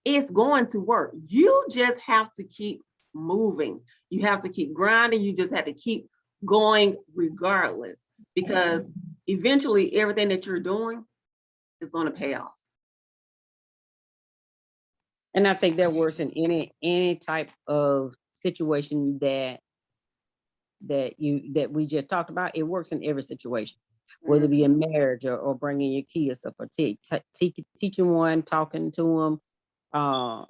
it's going to work. You just have to keep moving. You have to keep grinding. You just have to keep going regardless, because eventually everything that you're doing is going to pay off. And I think that works in any type of situation that we just talked about. It works in every situation, whether it be a marriage or bringing your kids up, or teaching one, talking to them.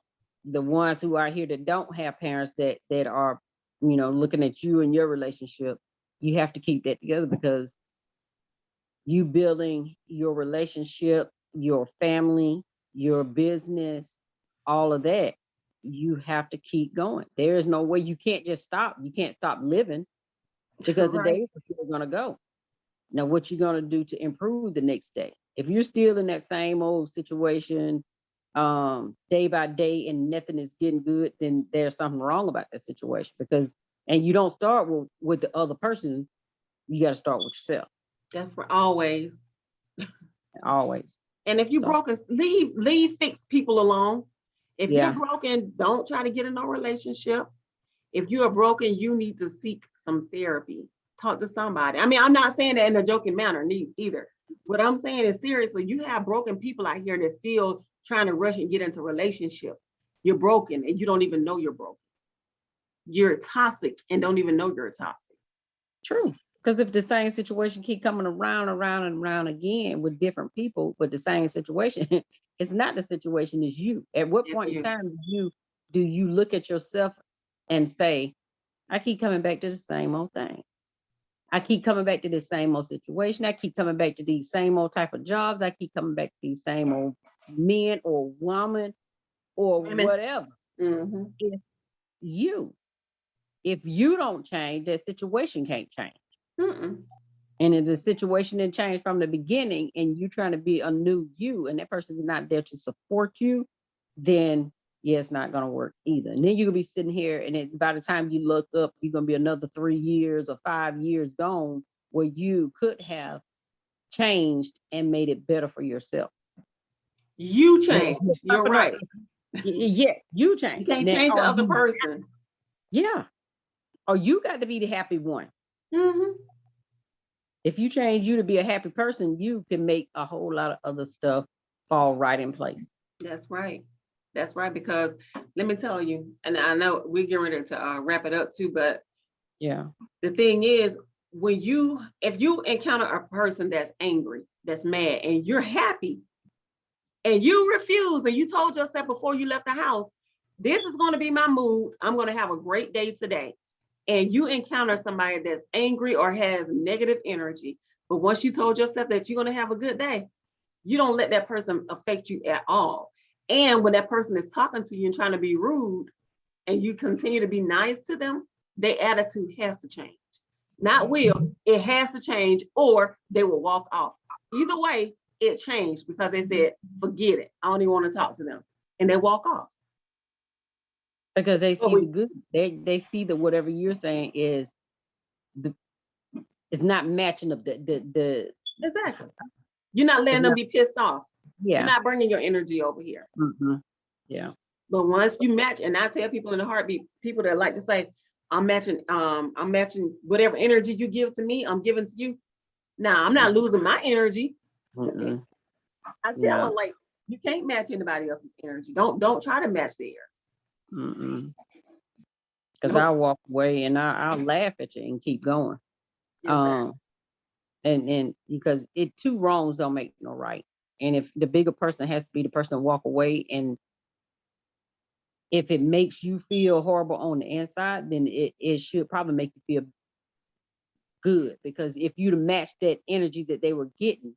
The ones who are here that don't have parents that are, looking at you and your relationship, you have to keep that together, because you building your relationship, your family, your business, all of that, you have to keep going. There is no way. You can't just stop. You can't stop living, because the day is going to go. Now, what you going to do to improve the next day? If you're still in that same old situation, day by day, and nothing is getting good, then there's something wrong about that situation. And you don't start with the other person. You got to start with yourself. That's for always. Always. And if you're broken, leave fixed people alone. If you're broken, don't try to get in a relationship. If you are broken, you need to seek some therapy. Talk to somebody. I mean, I'm not saying that in a joking manner either. What I'm saying is, seriously, you have broken people out here that still trying to rush and get into relationships. You're broken and you don't even know you're broken. You're toxic and don't even know you're toxic. True. Because if the same situation keep coming around and around again with different people with the same situation, it's not the situation, it's you. At what point in time do you look at yourself and say, I keep coming back to the same old thing. I keep coming back to the same old situation. I keep coming back to these same old type of jobs. I keep coming back to these same old men or women or whatever. Mm-hmm. If you don't change, that situation can't change. Mm-mm. And if the situation didn't change from the beginning, and you're trying to be a new you, and that person is not there to support you, then it's not going to work either. And then you're going to be sitting here, and by the time you look up, you're going to be another 3 years or 5 years gone, where you could have changed and made it better for yourself. You changed. You're right. Yeah, you changed. You can't change the other person. Yeah. Or you got to be the happy one. Mm-hmm. If you change you to be a happy person, you can make a whole lot of other stuff fall right in place. That's right. That's right. Because let me tell you, and I know we're getting ready to wrap it up too, but the thing is, if you encounter a person that's angry, that's mad, and you're happy, and you refuse, and you told yourself before you left the house, this is going to be my mood, I'm going to have a great day today, and you encounter somebody that's angry or has negative energy, but once you told yourself that you're going to have a good day, you don't let that person affect you at all. And when that person is talking to you and trying to be rude, and you continue to be nice to them, their attitude has to change. Not will, it has to change, or they will walk off. Either way, it changed, because they said, forget it, I don't even want to talk to them. And they walk off. Because they see the good. They see that whatever you're saying is not matching up the exactly. You're not letting them be pissed off. Yeah. You're not bringing your energy over here. Mm-hmm. Yeah. But once you match, and I tell people in a heartbeat, people that like to say, I'm matching whatever energy you give to me, I'm giving to you. Now, I'm not losing my energy. Mm-mm. I tell them, like, you can't match anybody else's energy. Don't try to match theirs. Because I'll walk away and I'll laugh at you and keep going. Yes, and because two wrongs don't make no right. And if the bigger person has to be the person to walk away and if it makes you feel horrible on the inside, then it should probably make you feel good, because if you'd have matched that energy that they were getting,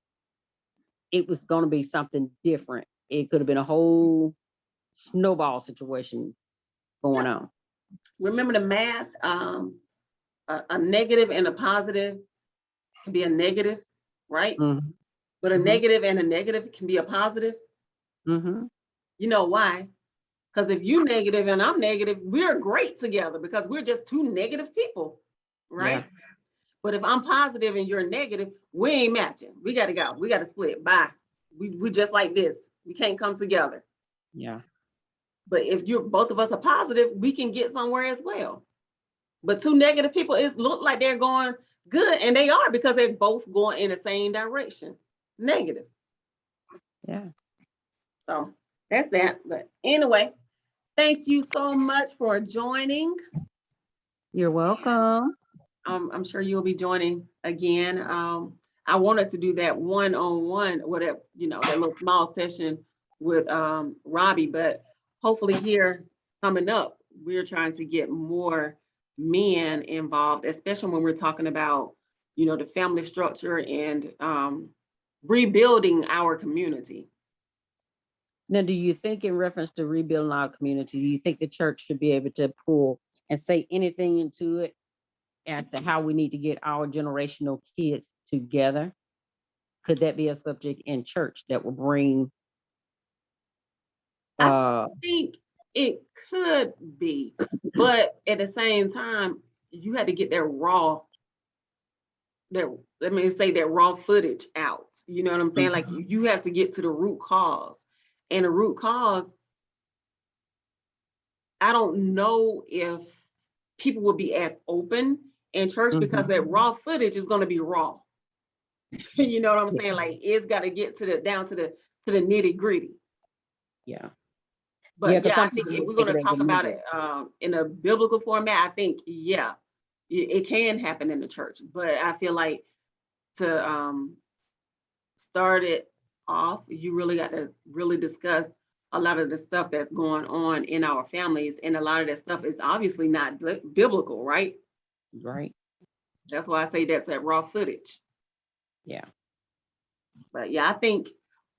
it was going to be something different. It could have been a whole snowball situation going on. Remember the math, a negative and a positive can be a negative, right? Mm-hmm. But a negative and a negative can be a positive. Mm-hmm. You know why? Because if you negative and I'm negative, we're great together because we're just two negative people, right? Yeah. But if I'm positive and you're negative, we ain't matching. We got to go. We got to split. Bye. We just like this. We can't come together. Yeah. But if you're both of us are positive, we can get somewhere as well. But two negative people, it look like they're going good, and they are, because they're both going in the same direction, negative. Yeah. So that's that. But anyway, thank you so much for joining. You're welcome. I'm sure you'll be joining again. I wanted to do that one-on-one, whatever, that little small session with Robbie, but hopefully here coming up, we're trying to get more men involved, especially when we're talking about, the family structure and rebuilding our community. Now, do you think, in reference to rebuilding our community, do you think the church should be able to pull and say anything into it as to how we need to get our generational kids together? Could that be a subject in church that will bring? I think it could be, but at the same time, you had to get that raw footage out. You know what I'm saying? Like you have to get to the root cause. And the root cause, I don't know if people will be as open in church because that raw footage is going to be raw. You know what I'm saying? Like it's got to get down to the nitty gritty. Yeah. But I think if we're going to talk about it in a biblical format, I think, it can happen in the church. But I feel like to start it off, you really got to really discuss a lot of the stuff that's going on in our families. And a lot of that stuff is obviously not biblical, right? Right. That's why I say that's that raw footage. Yeah. But I think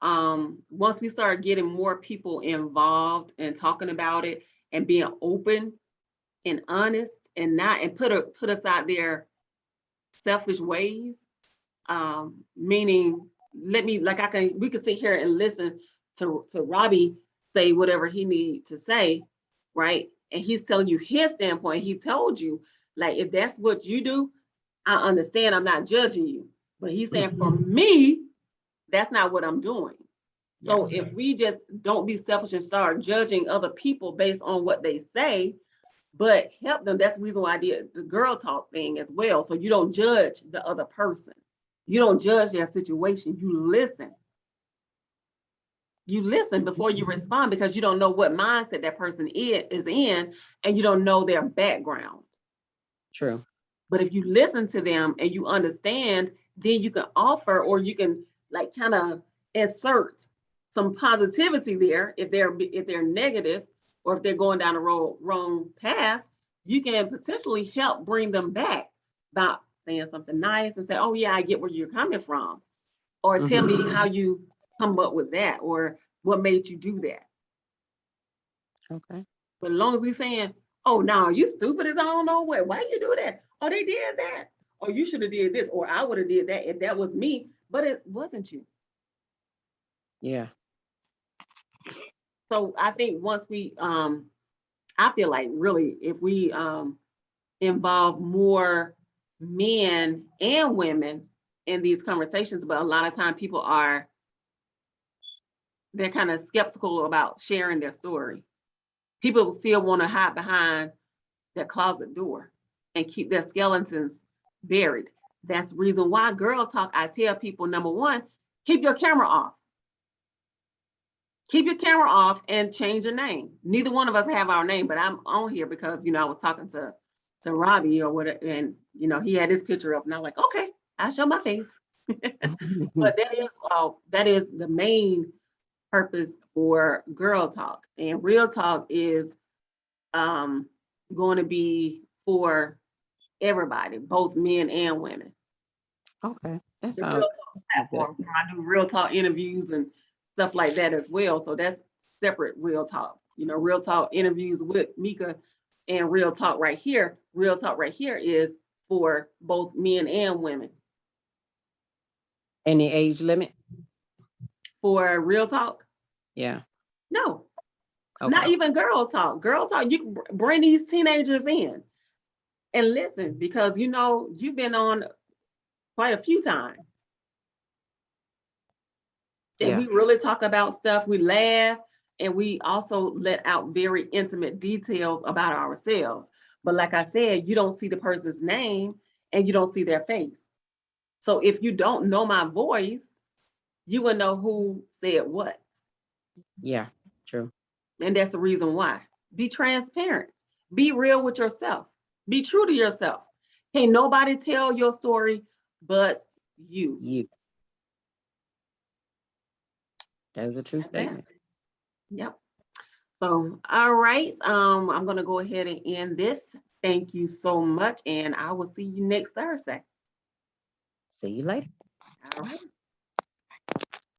once we start getting more people involved and talking about it and being open and honest and put aside their selfish ways, meaning we could sit here and listen to Robbie say whatever he need to say, right? And he's telling you his standpoint. He told you, like, if that's what you do, I understand, I'm not judging you. But he's saying, for me, that's not what I'm doing. So if we just don't be selfish and start judging other people based on what they say, but help them, that's the reason why I did the girl talk thing as well. So you don't judge the other person. You don't judge their situation. You listen. You listen before you respond, because you don't know what mindset that person is in, and you don't know their background. True. But if you listen to them and you understand, then you can offer, or you can like kind of insert some positivity there. If they're negative, or if they're going down the wrong path, you can potentially help bring them back by saying something nice and say, oh yeah, I get where you're coming from. Or tell me how you come up with that, or what made you do that. Okay. But as long as we're saying, oh no, you stupid as I don't know what, why you do that? Oh, they did that. Or you should have did this, or I would have did that if that was me, but it wasn't you. Yeah. So I think once we, I feel like really, if we involve more men and women in these conversations, but a lot of time people they're kind of skeptical about sharing their story. People still want to hide behind their closet door and keep their skeletons buried. That's the reason why Girl Talk, I tell people, number one, keep your camera off. Keep your camera off and change your name. Neither one of us have our name, but I'm on here because, I was talking to Robbie or whatever, and, he had his picture up, and I'm like, okay, I'll show my face. But that is the main purpose for Girl Talk. And Real Talk is going to be for everybody, both men and women. Okay, that The sounds Real Talk platform. I do Real Talk interviews and stuff like that as well. So that's separate Real Talk. You know, Real Talk interviews with Mika and Real Talk right here. Real Talk right here is for both men and women. any age limit. For Real Talk, Yeah. no, Okay. not even Girl Talk. Girl Talk, you can bring these teenagers in and listen, because you know you've been on quite a few times. And Yeah. we really talk about stuff, we laugh, and we also let out very intimate details about ourselves. But like I said, you don't see the person's name and you don't see their face. So if you don't know my voice, you will know who said what. Yeah. True. And that's the reason why. Be transparent. Be real with yourself. Be true to yourself. Can't nobody tell your story but you. You. That is a true That's that. statement. Yep. So, all right. I'm gonna go ahead and end this. Thank you so much, and I will see you next Thursday. See you later. All right.